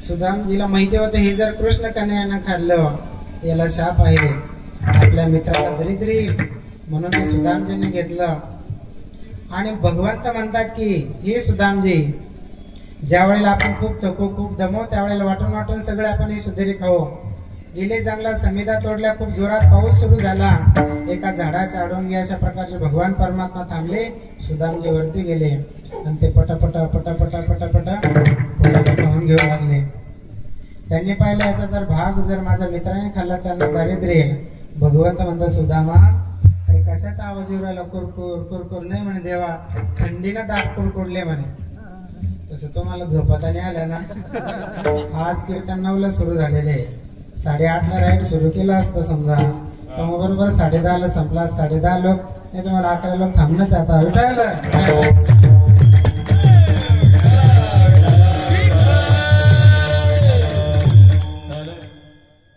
सुदामजीला माहिती होतं हे जर कृष्ण कन्हैयानं खाल्लं याला शाप आहे, आपल्या मित्राला दरिद्र येईल, म्हणून ते सुदामजीने घेतलं. आणि भगवंत म्हणतात की हे सुदामजी, ज्या वेळेला आपण खूप थकू खूप दमो त्यावेळेला वाटून वाटून सगळे आपण हे सुधरी खाऊ. गेले जंगलात समिधा तोडल्या, खूप जोरात पाऊस सुरू झाला, एका झाडाच्या आडोंगी अशा प्रकारचे भगवान परमात्मा थांबले, सुदामजी वरती गेले आणि ते पटापटा पटापटा पटापटा खाऊन घेऊ लागले. त्यांनी पाहिलं याचा जर भाग जर माझ्या मित्राने खाल्ला त्यांना दारिद्र्य येईल. भगवंत म्हणतात सुदामा अरे कशाचा आवाज येऊ राहिला, कुरकुर कुरकुर नाही म्हणे देवा, थंडीनं दाट कुरकुरले म्हणे. तसं तुम्हाला झोपता नाही आल्या ना. आज कीर्तन 9ला सुरू झालेले, 8:30ला राईड सुरू केलं असतं समजा तर मग बरोबर 10:30ला संपला. 10:30 लोक नाही तुम्हाला 11 लोक थांबणंच आता उठायला.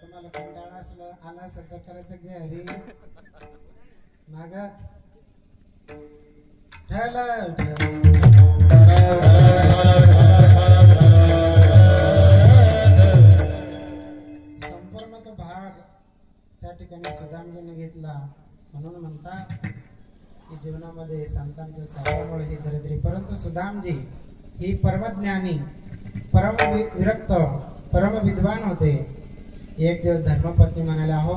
तुम्हाला कंटाळा असलं आला सध्या करायचं जे हरी माग संपूर्ण तो भाग त्या ठिकाणी सुदामजीने घेतला. म्हणून म्हणतात की जीवनामध्ये संतांच्या साहाय्यामुळे ही दरिद्री, परंतु सुदामजी ही परमज्ञानी परम विरक्त परम विद्वान होते. एक दिवस धर्मपत्नी म्हणाल्या, हो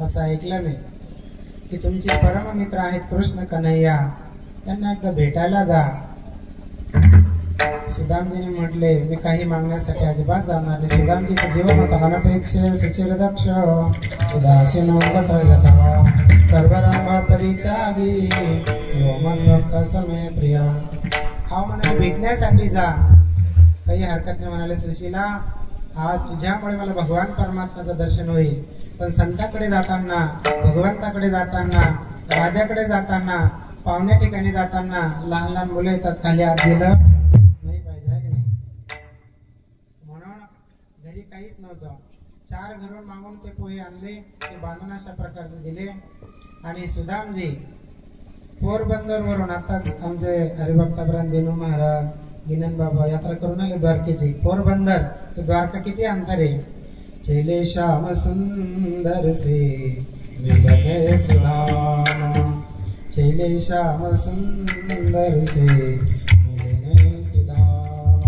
असं ऐकलं मी की तुमचे परम मित्र आहेत कृष्ण कन्हैया, त्यांना एकदा भेटायला जा. सुदामजीने म्हटले मी काही मागण्यासाठी अजिबात जाणार नाही. सुदामजीचं जीवन होतं अनपेक्ष सुचिरदक्ष उदासीन सर्वराम परित्यागी यो मन भक्त समय प्रिय. हा म्हणाले भेटण्यासाठी जा, काही हरकत नाही. म्हणाले सुशीला आज तुझ्यामुळे मला भगवान परमात्म्याचं दर्शन होईल, पण संतांकडे जाताना, भगवंताकडे जाताना, राजाकडे जाताना, पाहुण्या ठिकाणी जाताना लहान लहान मुलं येतात, खाली हात दिलं नाही पाहिजे की नाही. म्हणून घरी काहीच नव्हतं, 4 घरून मागून ते पोहे आणले, ते बांधून अशा प्रकारचे दिले. आणि सुदामजी पोरबंदरवरून आताच आमचे हरिभक्ताप्रधान देनू महाराज गिनन बाबा यात्रा करून आले द्वारकेची. पोरबंदर ते द्वारका किती अंतर आहे. चले श्याम सुंदर से मिलने सुधाम, चले श्याम सुंदर से मिलने सुधाम.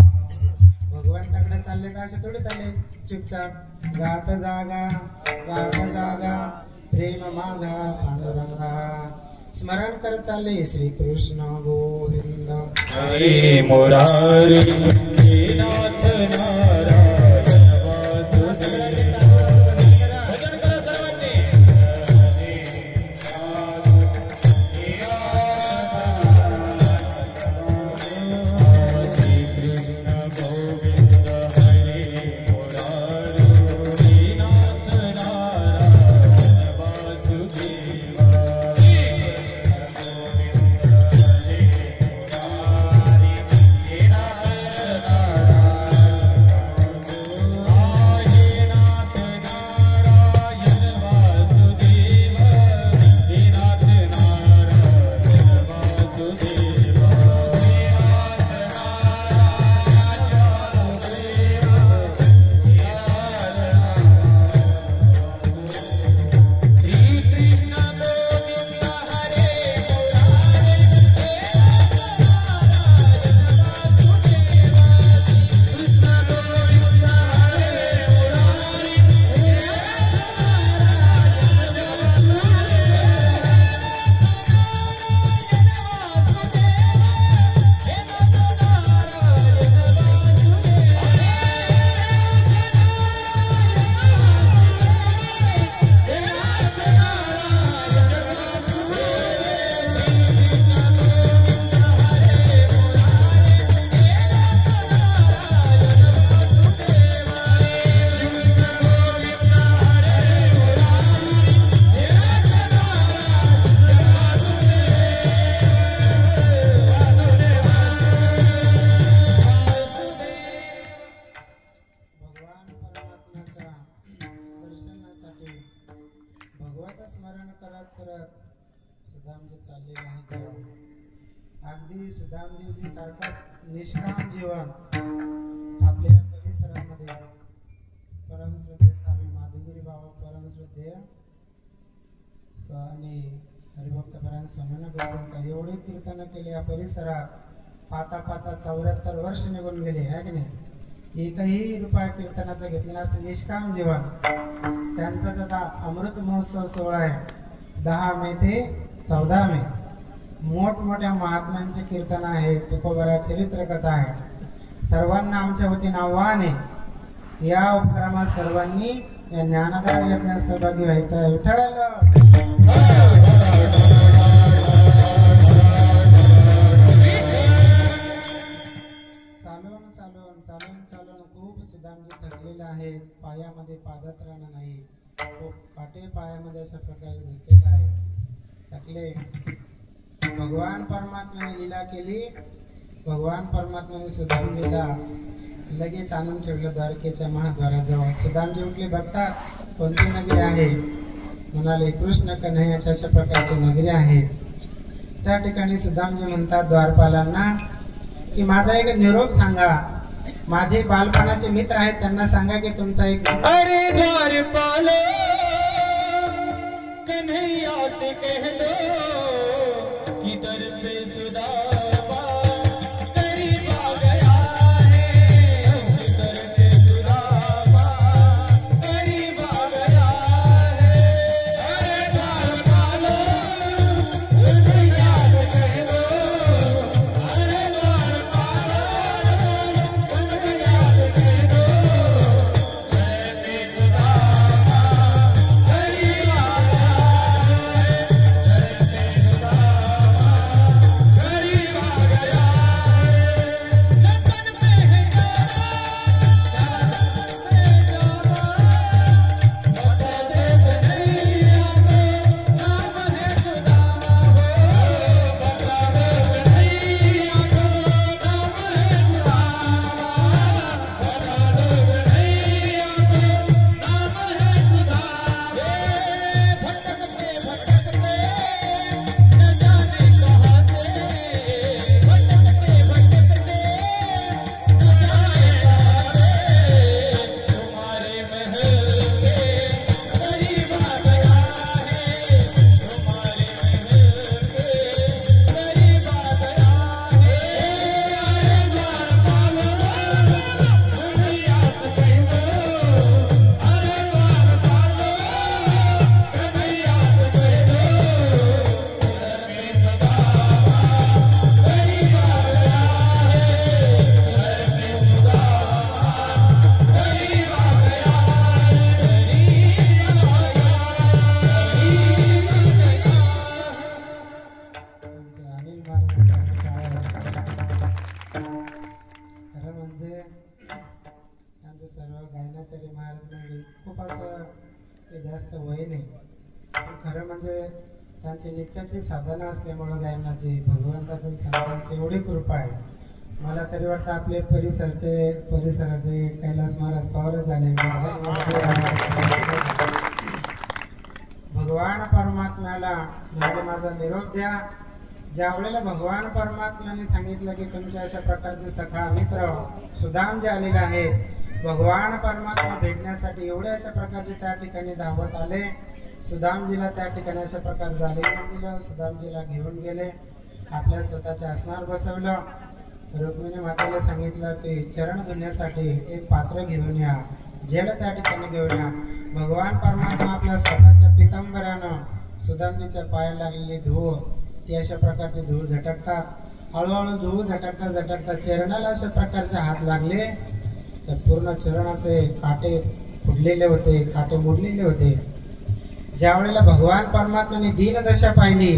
भगवंताकडे चालले तर असे थोडे चालले चुपचाप, गात जागा कारण जागा प्रेम मागा पांडुरंगा स्मरण कर चाले श्री कृष्ण गोविंद हरे मुरारी हे नाथ नारायण वासुदेव भजन करा सर्वांनी श्री कृष्ण गोविंद हरे मुरारी हे नाथ नारायण वासुदेव भगवत स्मरण करत करत सुदामजी चाललेले आहेत. अगदी सुदामदेवजी सारखा निष्काम जीवन आपल्या परिसरामध्ये परमश्रद्धेय स्वामी माधुगिरी बाबा परमश्रद्धेय आणि हरिभक्तपरायण स्वामींना गुरुजींचा एवढे कीर्तन केले या परिसरात. पाता पाता 74 वर्ष निघून गेले आहे की नाही. एकही रुपया कीर्तनाचा घेतलेला असं निष्काम जीवन. त्यांचा आता अमृत महोत्सव सोहळा आहे 10 मे ते 14 मे. मोठमोठ्या महात्म्यांचे कीर्तन आहे, तुकोबरा चरित्र कथा आहे. सर्वांना आमच्या वतीने आव्हान आहे, या उपक्रमात सर्वांनी या ज्ञानदार यज्ञात सहभागी व्हायचं आहे. विठ्ठल चालून खूप सुदामजी थकलेले आहेत. पायामध्ये पादत्राण नाही, खूप काटे पायामध्ये अशा प्रकारे घेतलेला आहे. थकले. भगवान परमात्म्याने लीला केली. भगवान परमात्म्याने सुदामजीला लगेच आणून ठेवलं द्वारकेच्या महाद्वाराजवळ. सुदामजी उठले, बघतात कोणती नगरी आहे. म्हणाले कृष्ण कन्हैयाच्या अशा प्रकारची नगरी आहे. त्या ठिकाणी सुदामजी म्हणतात द्वारपालांना की माझा एक निरोप सांगा. माझे बालपणाचे मित्र आहेत, त्यांना सांगा की तुमचा एक अरे द्वारपाल कन्हैया से कह दो कि दर पे सुदामा करीब आ गया है. दर पे सुदामा करीब आ गया है. अरे द्वारपाल कन्हैया से कह दो. अरे द्वारपाल कन्हैया से कह दो. दर पे सुदामा करीब आ गया है. दर पे सुदामा काही जास्त वय नाही, पण खरं म्हणजे त्यांची नित्याची साधना असल्यामुळं गायनाची भगवंताची संतांची एवढी कृपा आहे. मला तरी वाटतं आपले परिसराचे कैलास महाराज पवारच आले. भगवान परमात्म्याला म्हणजे माझा निरोप द्या. ज्या वेळेला भगवान परमात्म्याने सांगितलं की तुमच्या अशा प्रकारचे सखा मित्र सुदामजी आलेले आहेत, भगवान परमात्मा भेटण्यासाठी एवढे अशा प्रकारचे त्या ठिकाणी धावत आले. सुदामजीला त्या ठिकाणी अशा प्रकारचं आलिंगन दिलं, सुदामजीला घेऊन गेले, आपल्या स्वतःच्या आसनावर बसवलं. रुक्मिणी मातेला सांगितलं की चरण धुण्यासाठी एक पात्र घेऊन या, जेल त्या ठिकाणी घेऊन या. भगवान परमात्मा आपल्या स्वतःच्या पितांबरानं सुदामजीच्या पायाला लागलेली धूळ, ती अशा प्रकारची धूळ झटकतात. हळूहळू धूळ झटकता झटकता चरणाला अशा प्रकारचे हात लागले तर पूर्ण चरण असे काटे फुटलेले होते, काटे मोडलेले होते. ज्या वेळेला भगवान परमात्म्याने दीनदशा पाहिली,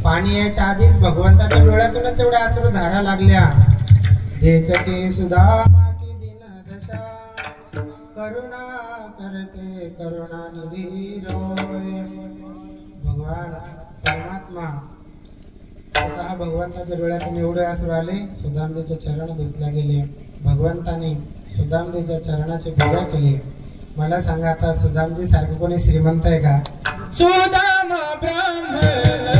पाणी यायच्या आधीच भगवंताच्या डोळ्यातूनच एवढ्या अश्रू धारा लागल्या. देखते सुदामा की दीनदशा, करुणा करके करुणा निधी रोय. भगवान परमात्मा स्वतः भगवंताच्या डोळ्यातून एवढे अश्रू आले. सुदामजीचे चरण धुतले गेले. भगवंताने सुदामजीच्या चरणाची पूजा केली. मला सांगा आता सुदामजी सारखं कोणी श्रीमंत आहे का? सुदाम ब्राह्मण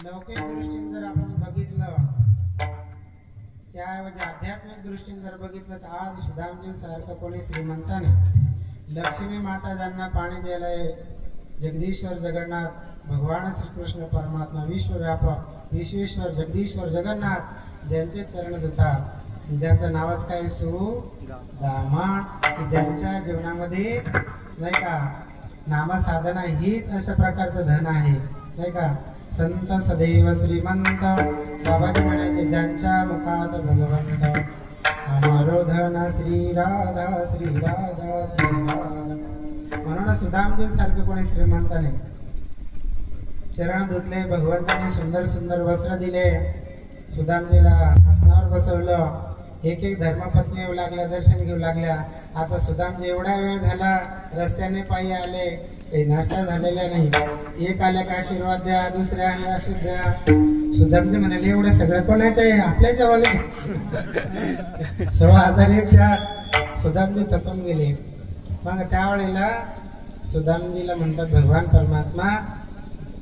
लौकिक दृष्टीने जर आपण बघितलं, त्याऐवजी आध्यात्मिक दृष्टीने जर बघितलं तर आज सुदामजी सारखं कोणी श्रीमंताने लक्ष्मी माता ज्यांना पाणी द्यायलाय, जगदीश्वर जगन्नाथ भगवान श्रीकृष्ण परमात्मा विश्वव्यापक विश्वेश्वर जगदीश्वर जगन्नाथ ज्यांचे चरण धुतात, ज्यांचं नावच काय सुदामा, की ज्यांच्या जीवनामध्ये नाही का नामसाधना हीच अशा प्रकारचं धन आहे नाही का. संत सदैव श्रीमंत बाबाजी म्हणायचे, ज्यांच्या मुखात भगवंत अमरो धन श्री राधा श्री राधा श्री राधा. म्हणून सुदामजी सारखे कोणी श्रीमंताने चरण धुतले, भगवंताने सुंदर सुंदर वस्त्र दिले, सुदामजीला आसनावर बसवलं. एक एक धर्मपत्नी येऊ लागल्या, दर्शन घेऊ लागल्या. आता सुदामजी एवढा वेळ झाला रस्त्याने पायी आले, काही नाश्ता झालेला नाही. एक आल्या का आशीर्वाद द्या, दुसऱ्या आल्या आशीर्वाद द्या. सुदामजी म्हणाले, एवढं सगळं कोणाचं आहे? आपल्या जेवाले 16,001 सुदामजी तपून गेले. मग त्यावेळेला सुदामजीला म्हणतात भगवान परमात्मा,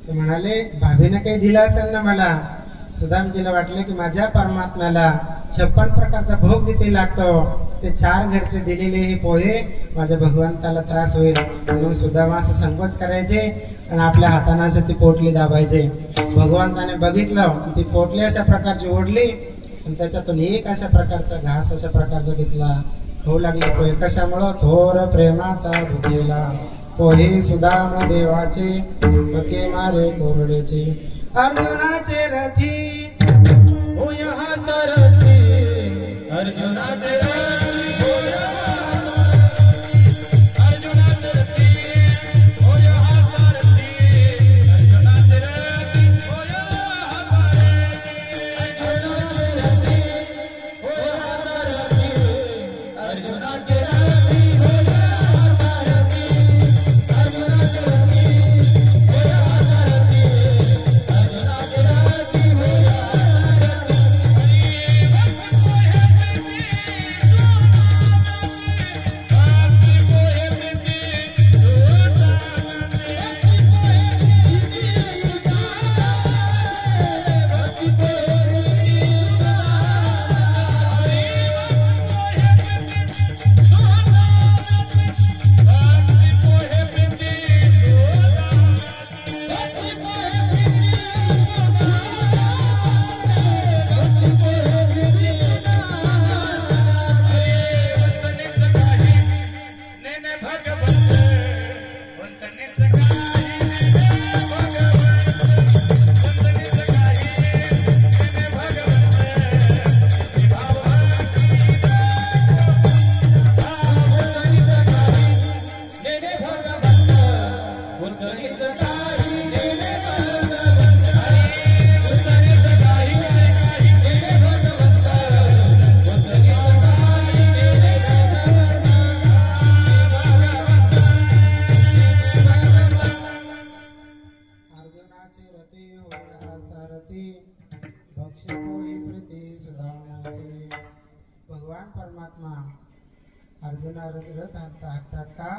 ते म्हणाले भाभीने काही दिलं असेल ना मला. सुदामजीला वाटलं की माझ्या परमात्म्याला 56 प्रकारचा भोग जिथे लागतो, ते 4 घरचे दिलेले हे पोहे माझ्या भगवंताला त्रास होईल. म्हणून सुदामा असं संकोच करायचे आणि आपल्या हाताने असं ती पोटली दाबायचे. भगवंताने बघितलं, ती पोटली अशा प्रकारची ओढली आणि त्याच्यातून एक अशा प्रकारचा घास अशा प्रकारचा घेतला, खाऊ लागले पोहे. कशामुळं? थोर प्रेमाचा भुकेला पोहे सुदाम देवाचे, पके मारे कोरडेचे. अर्जुनाचे रथी हो यहाँ सरती, अर्जुनाचे रथी हो यहाँ अर्जुनाचे रथी हो यहाँ सरती, अर्जुनाचे रथी रती होय हा सारथी बक्षे होई प्रीती सुदामाची. भगवान परमात्मा अर्जुना रथ हातात का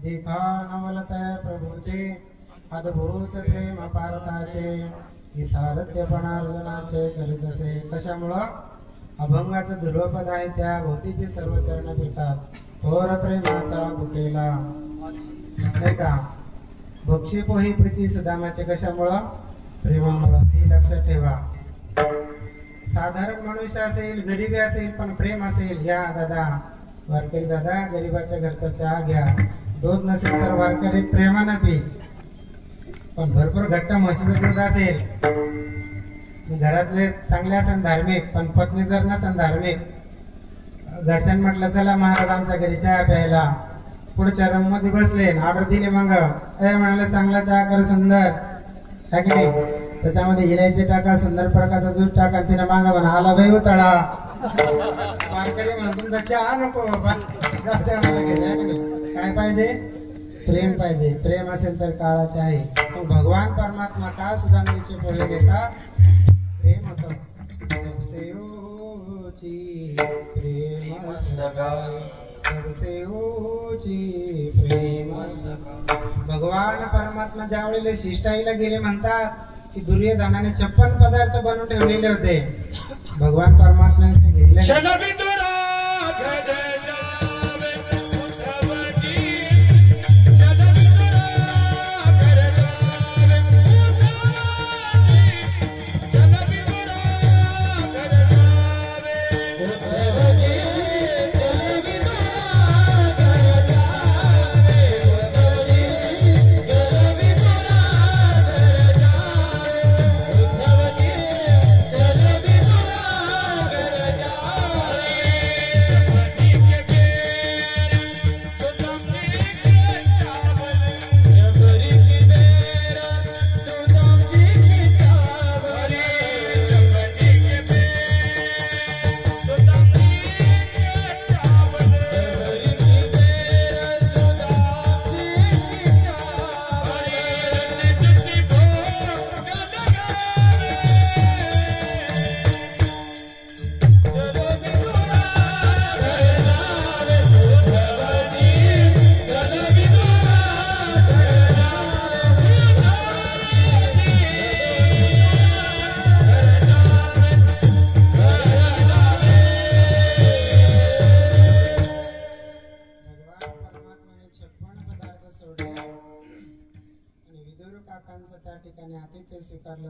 देखा नवलत प्रभूचे अद्भुत प्रेम पारताचे. ही सारथ्यपण अर्जुनाचे करीत असे. कशामुळं? अभंगाचं ध्रुवपद आहे त्या भोवतीचे सर्व चरण फिरतात. थोर प्रेमाचा भुकेला नाही का. बक्षेपोही प्रीती सुदामाचे कशामुळं? प्रेमामुळं. हे लक्षात ठेवा. साधारण मनुष्य असेल, गरिबी असेल, पण प्रेम असेल. घ्या दादा वारकरी दादा, गरिबाच्या घरचा चहा घ्या. दूध नसेल तर वारकरी प्रेमानं पी. पण भरपूर घट्ट म्हशीचं दूध असेल, घरातले चांगले असेल धार्मिक, पण पत्नी जर नसेल धार्मिक, घरच्यान म्हटलं चला महाराज आमच्या घरी चहा प्यायला, पुढच्या रूम मध्ये बसले, ऑर्डर दिली, मग म्हणाले चांगला चहा कर सुंदर काय की नाही, त्याच्यामध्ये इलायची टाका, सुंदर प्रकारचा दूध टाका, तिने मागा म्हणा आला बाई उतळा. वारकरी म्हणून तुमचा चहा नको बाबा, काय पाहिजे? प्रेम पाहिजे. प्रेम असेल तर काळाचे आहे. पण भगवान परमात्मा का सुदामणीचे पोहे घेतात? प्रेम होतं. सबसे ऊंची प्रेम सगा, सबसे ऊंची प्रेम सगा. भगवान परमात्मा ज्या वेळेला शिष्टाईला गेले म्हणतात की दुर्योधनाने 56 पदार्थ बनवून ठेवलेले होते. भगवान परमात्माने ते घेतले.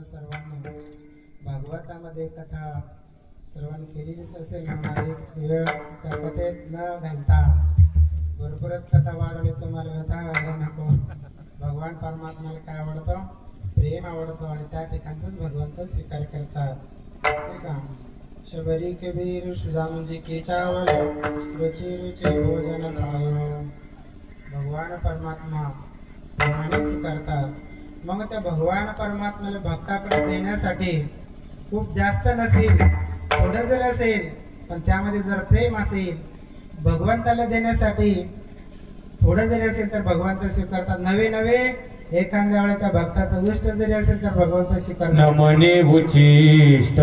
सर्वांनी भागवतामध्ये कथा सर्वांनी केलेलीच असेल. अधिक वेळ त्या कथेत न घालता भरपूरच कथा वाढवली, तुम्हाला व्यथा व्हायला नको. भगवान परमात्माला काय आवडतं? प्रेम आवडतं, आणि त्या ठिकाणच भगवंत स्वीकार करतात. ठीक आहे. शबरी कबीर सुदामजी के चावल रुचि रुचि भोजन खायो. भगवान परमात्मा प्रेमाने स्वीकारतात. मग त्या भगवान परमात्म्याला भक्ताकडे देण्यासाठी खूप जास्त नसेल, थोडं जर असेल, पण त्यामध्ये जर प्रेम असेल, भगवंताला देण्यासाठी थोडं जरी असेल तर भगवंत स्वीकारतात. नवे नवे एखाद्या वेळेला त्या भक्ताचं उष्ट जरी असेल तर भगवंत स्वीकारतात. नमने उचिष्ट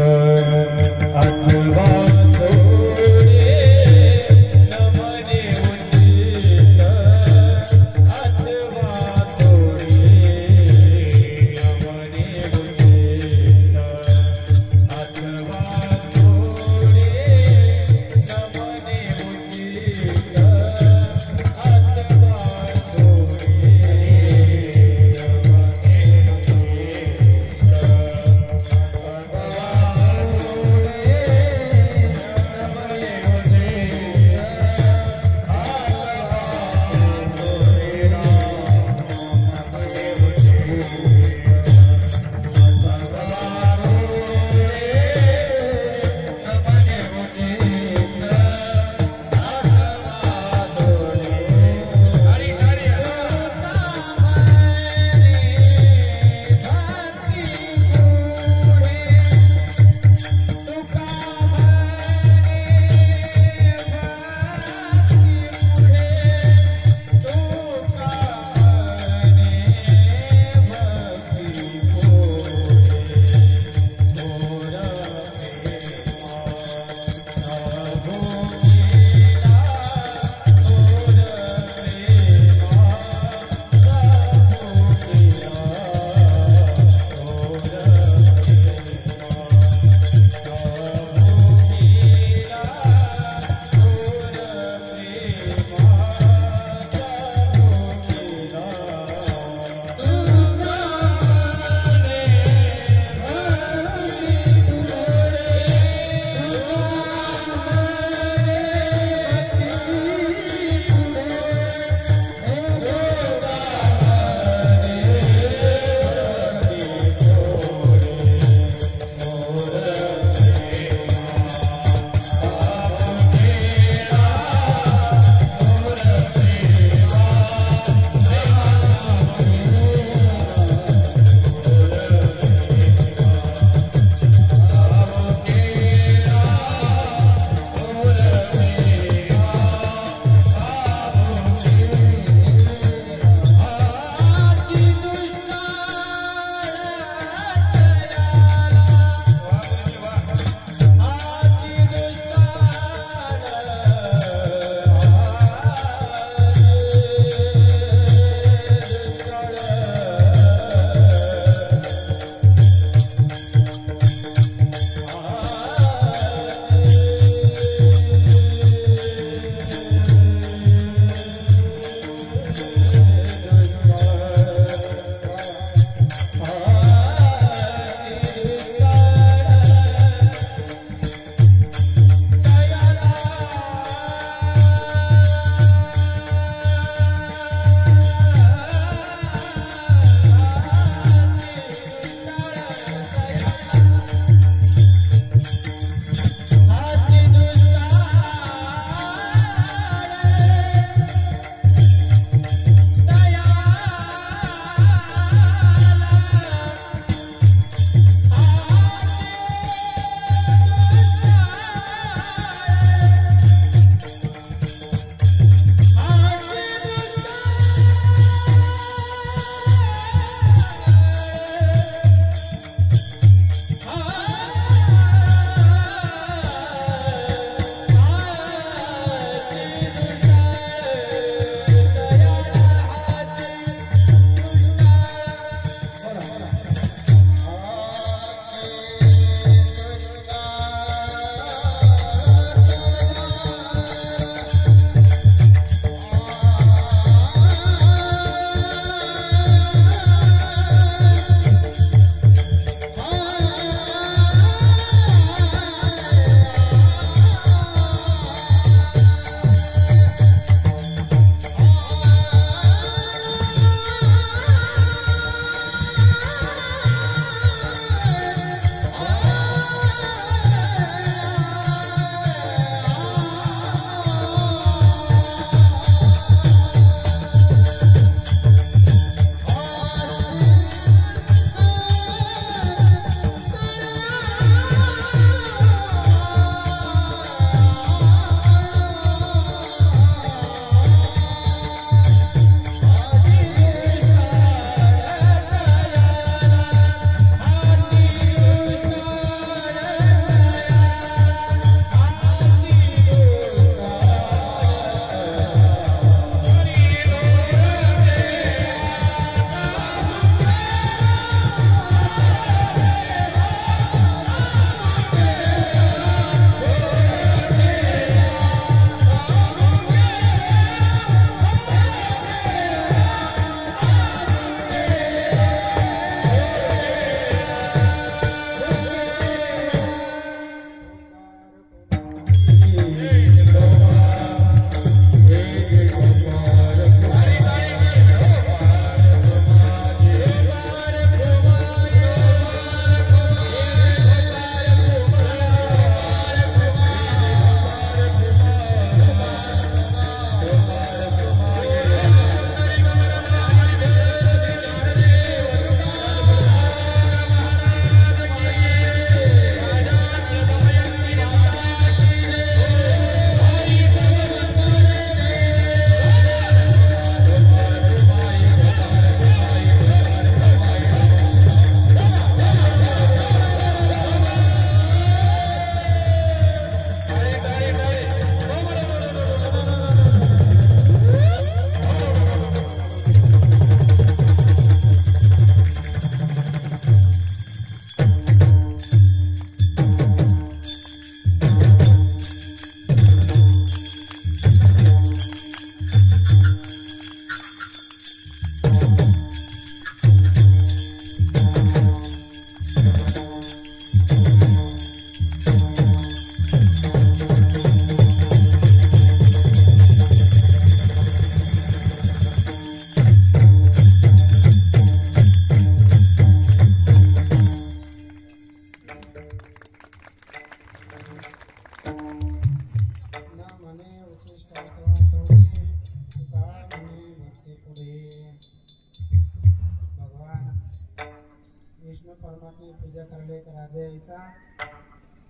परमात्मा पूजा करायला एक राजा यायचा,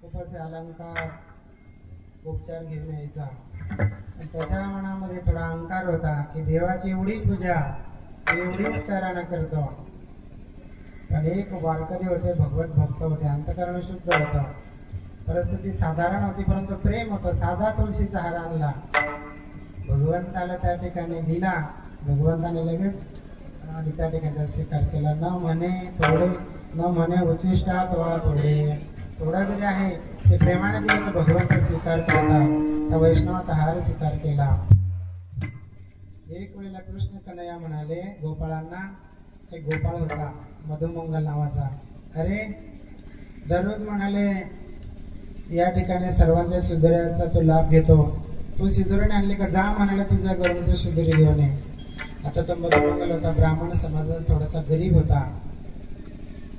खूप असे अलंकार उपचार घेऊन यायचा. त्याच्या मनामध्ये थोडा अहंकार होता की देवाची एवढी पूजा एवढी उपचारानं करतो. पण एक वारकरी होते, भगवत भक्त होते, अंतकरण शुद्ध होतं, परिस्थिती साधारण होती परंतु प्रेम होतं. साधा तुळशीचा हार आणला, भगवंताला त्या ठिकाणी दिला, भगवंताने लगेच आणि त्या ठिकाणी स्वीकार केला. न म्हणे थोडे, न म्हणे उच्चिष्टात वा थोडे, थोडा जरी आहे ते प्रेमाने दिले तर भगवंत स्वीकार करतात. त्या वैष्णवाचा हार स्वीकार केला. एक वेळेला कृष्ण कन्हैया म्हणाले गोपाळांना, एक गोपाळ होता मधुमंगल नावाचा, अरे दररोज म्हणाले या ठिकाणी सर्वांच्या सुधऱ्याचा तो लाभ घेतो, तू सिंदुरीने आणली का, जा म्हणाले तुझ्या घरून तू सुधुरी घेऊन ये. आता तो मधुमंगल होता, ब्राह्मण समाजात थोडासा गरीब होता.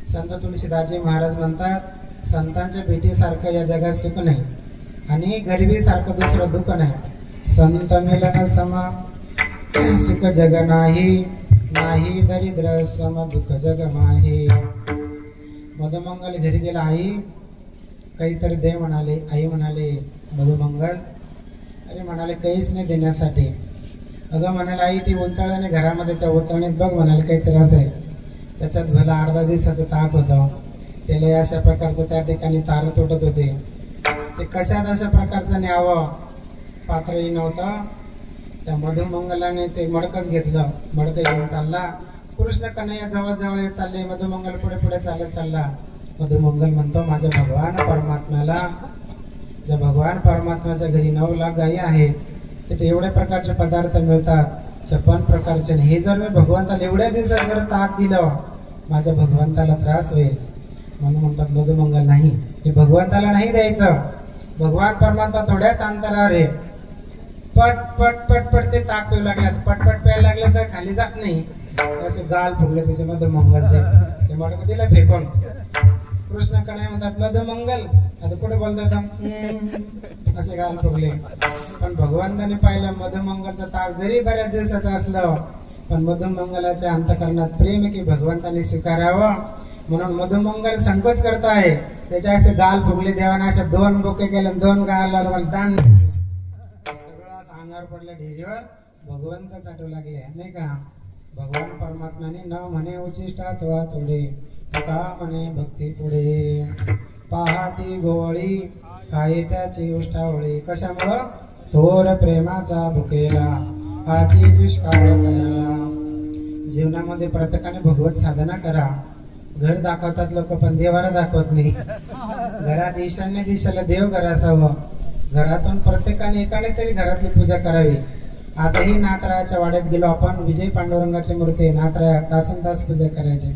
संत तुळशीदासजी महाराज म्हणतात, संतांच्या भेटीसारखं या जगात सुख नाही आणि गरिबीसारखं दुसरं दुःख नाही. संत मिलन सम सुख जग नाही, नाही दरिद्र सम दुःख जग माही. मधुमंगल घरी गेला, आई काहीतरी दे म्हणाले. आई म्हणाले मधुमंगल, अरे म्हणाले काहीच नाही देण्यासाठी. अगं म्हणाले आई ती उंतळ्याने घरामध्ये, त्या उंतळणीत बघ म्हणाले काहीतरी असेल. त्याच्यात भला 8-10 दिवसाचं ताक होतं. त्याला अशा प्रकारचं त्या ठिकाणी तार तुटत होते. ते कशात अशा प्रकारचं न्यावं पात्रही नव्हतं. त्या मधुमंगलाने ते मडकच घेतलं, मडकं घेऊन चालला. कृष्ण कन्हैया जवळ येत चालले, मधुमंगल पुढे पुढे चालत चालला. मधुमंगल म्हणतो, माझ्या भगवान परमात्म्याला, ज्या भगवान परमात्म्याच्या घरी 9 लाख गायी आहेत, तिथे एवढ्या प्रकारचे पदार्थ मिळतात, 56 प्रकारचे. हे जर मी भगवंताला एवढ्या दिवसात जर ताक दिलं, माझ्या भगवंताला त्रास होईल. म्हणून म्हणतात मधुमंगल नाही, हे भगवंताला नाही द्यायचं. भगवान परमात्मा थोड्याच अंतरावर आहे. पट पट पट पट ते ताक पिऊ लागल्यात, पटपट प्यायला लागले तर खाली जात नाही. असे गाल फुगले त्याचे मधुमंगलचे, ते मडकं दिलं फेकून. कृष्ण कन्हैया म्हणतात मधुमंगल, आता कुठे बोलतात असे गाल फुगले. पण भगवंताने पाहिलं मधुमंगलचं ताक जरी बऱ्याच दिवसाचं असलं, पण मधुमंगलाच्या अंतकरणात प्रेम की भगवंताने स्वीकारावं. म्हणून मधुमंगल संकोच करतो आहे. त्याच्या असे गाल फुगले, देवाने असे 2 बोके केले, 2 गालावर दान सगळं असं अंगावर पडलं ढेरीवर. भगवंत चाटू लागले नाही का. भगवान परमात्म्याने न म्हणे उचिष्टात वा थोडे, का म्हणे भक्ती पुढे. पाहाती गोळी काय त्याची उष्टावळी, कशामुळं थोर प्रेमाचा भुकेला हाती दुष्काळ तयाला. जीवनामध्ये प्रत्येकाने भगवत साधना करा. घर दाखवतात लोक पण देवाला दाखवत नाही. घरात ईशान्य दिशेला देव घर असावं. घरातून प्रत्येकाने एकाने तरी घरातली पूजा करावी. आजही नाथरायाच्या वाड्यात गेलो आपण, विजय पांडुरंगाची मूर्ती नाथराया तासन तास पूजा करायची.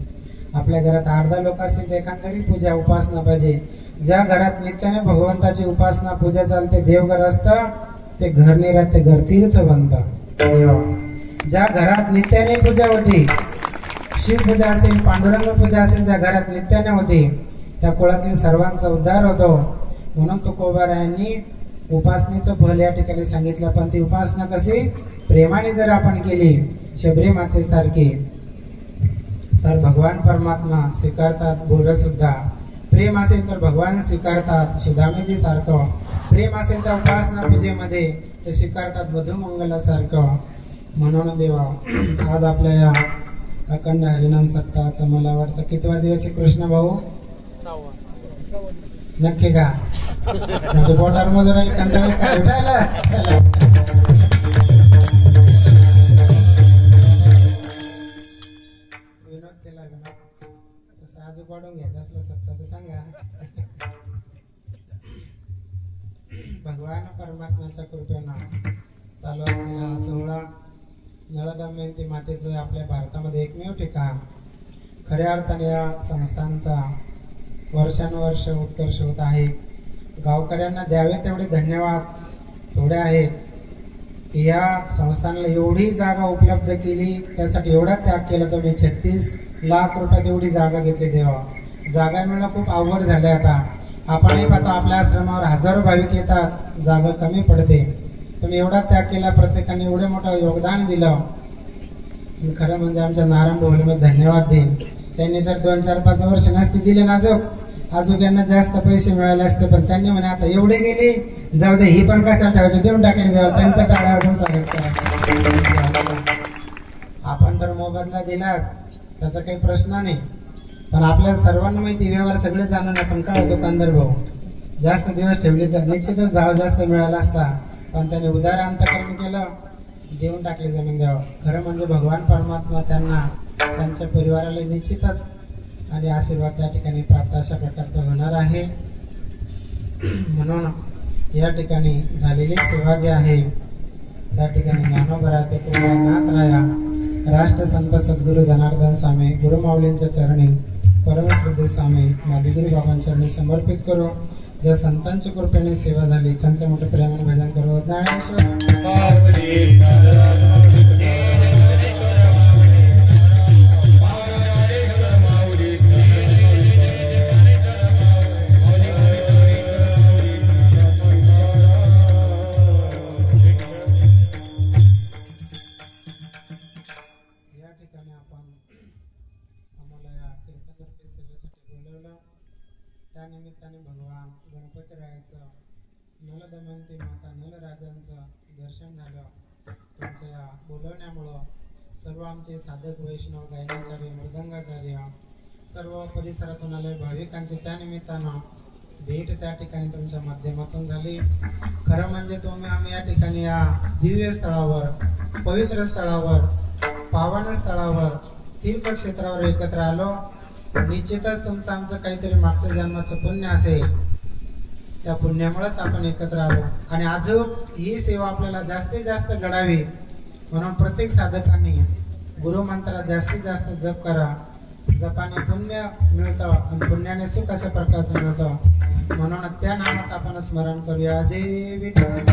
आपल्या घरात 8-10 लोक असतील तर एखादी पूजा उपासना पाहिजे. ज्या घरात नित्याने भगवंताची उपासना पूजा चालते, देवघर असतं, ते घर नाही राहत, ते घर तीर्थ बनतं. देवा ज्या घरात नित्याने पूजा होती, शिवपूजा असेल, पांडुरंग पूजा असेल, ज्या घरात नित्याने होती, त्या कुळातील सर्वांचा उद्धार होतो. म्हणून तुकोबारायांनी उपासनेचं फल या ठिकाणी सांगितलं. पण ती उपासना कशी प्रेमाने जर आपण केली, शबरी मातेसारखी, तर भगवान परमात्मा स्वीकारतात. बोल सुद्धा प्रेम असेल तर भगवान स्वीकारतात. सुदामेजी सारखं प्रेम असेल तर उपासना पूजेमध्ये ते स्वीकारतात, मधुमंगलासारखं. म्हणून देवा आज आपल्या या अखंड हरिनाम सप्ताहाचं मला वाटतं कितवा दिवस आहे कृष्ण भाऊ? नक्की का? म्हणजे बोटार मजूर कंटाळी काय उठायला विनोद केला का? तसं आज वाढून घ्यायचं असलं सप्ताह तर सांगा. भगवान परमात्म्याच्या कृपेनं चालू असलेला हा सोहळा नळदमयंती मातेचं आपल्या भारतामध्ये एकमेव ठिकाण. खऱ्या अर्थाने या संस्थांचा वर्षानुवर्ष उत्कर्ष होत आहे. गावकऱ्यांना द्यावे तेवढे धन्यवाद थोडे आहेत की या संस्थांना एवढी जागा उपलब्ध केली, त्यासाठी एवढा त्याग केला. तुम्ही 36 लाख रुपयात एवढी जागा घेतली. देवा जागा मिळणं खूप अवघड झालं. आता आपणही पाहतो आपल्या आश्रमावर हजारो भाविक येतात, जागा कमी पडते. तुम्ही एवढा त्याग केला, प्रत्येकाने एवढे मोठं योगदान दिलं. खरं म्हणजे आमच्या नारायण भाऊला मी धन्यवाद देईन. त्यांनी जर 2-4-5 वर्ष नसते दिले ना अजून यांना जास्त पैसे मिळाले असते, पण त्यांनी म्हणे आता एवढे गेले जाऊ दे, ही पण कशाला ठेवायचं, देऊन टाकले द्यावं. त्यांचा टाळ्यावर स्वागत करा. आपण तर मोबदला दिला त्याचा काही प्रश्न नाही, पण आपल्या सर्वांना माहिती व्यवहार सगळे जाणून आपण काय दुकानदार भाऊ जास्त दिवस ठेवले तर निश्चितच भाव जास्त मिळाला असता, पण त्याने उदार अंतकरण केलं, देऊन टाकले जमीन द्यावं. खरं म्हणजे भगवान परमात्मा त्यांना त्यांच्या परिवाराला निश्चितच आणि आशीर्वाद त्या ठिकाणी प्राप्त अशा प्रकारचं होणार आहे. म्हणून या ठिकाणी झालेली सेवा जी आहे त्या ठिकाणी ज्ञानोबरा ते नाथ राया राष्ट्रसंत सद्गुरू जनार्दन स्वामी गुरुमाऊलींच्या चरणी परमश्रद्धे स्वामी माधुगिरी बाबांच्या चरणी समर्पित करू. ज्या संतांच्या कृपेने सेवा झाली त्यांचं मोठं प्रेमाने भजन करू. ज्ञानेश्वर त्यानिमित्ताने भगवान गणपतीरायाचं नलदमयंती माता नलराजांचं दर्शन झालं. त्यांच्या या बोलवण्यामुळं सर्व आमचे साधक वैष्णव गायनाचार्य मृदंगाचार्य सर्व परिसरातून आले भाविकांचे त्यानिमित्तानं भेट त्या ठिकाणी तुमच्या माध्यमातून झाली. खरं म्हणजे आम्ही या ठिकाणी या दिव्य स्थळावर पवित्र स्थळावर पावन स्थळावर तीर्थक्षेत्रावर एकत्र आलो. निश्चितच तुमचं आमचं काहीतरी मागच्या जन्माचं पुण्य असेल, त्या पुण्यामुळेच आपण एकत्र आलो आणि अजून ही सेवा आपल्याला जास्तीत जास्त घडावी म्हणून प्रत्येक साधकांनी गुरुमंत्रात जास्तीत जास्त जप करा. जपाने पुण्य मिळतं आणि पुण्याने सुख अशा प्रकारचं मिळतं, म्हणून त्या नामाचं आपण स्मरण करूया. जय विठ्ठल.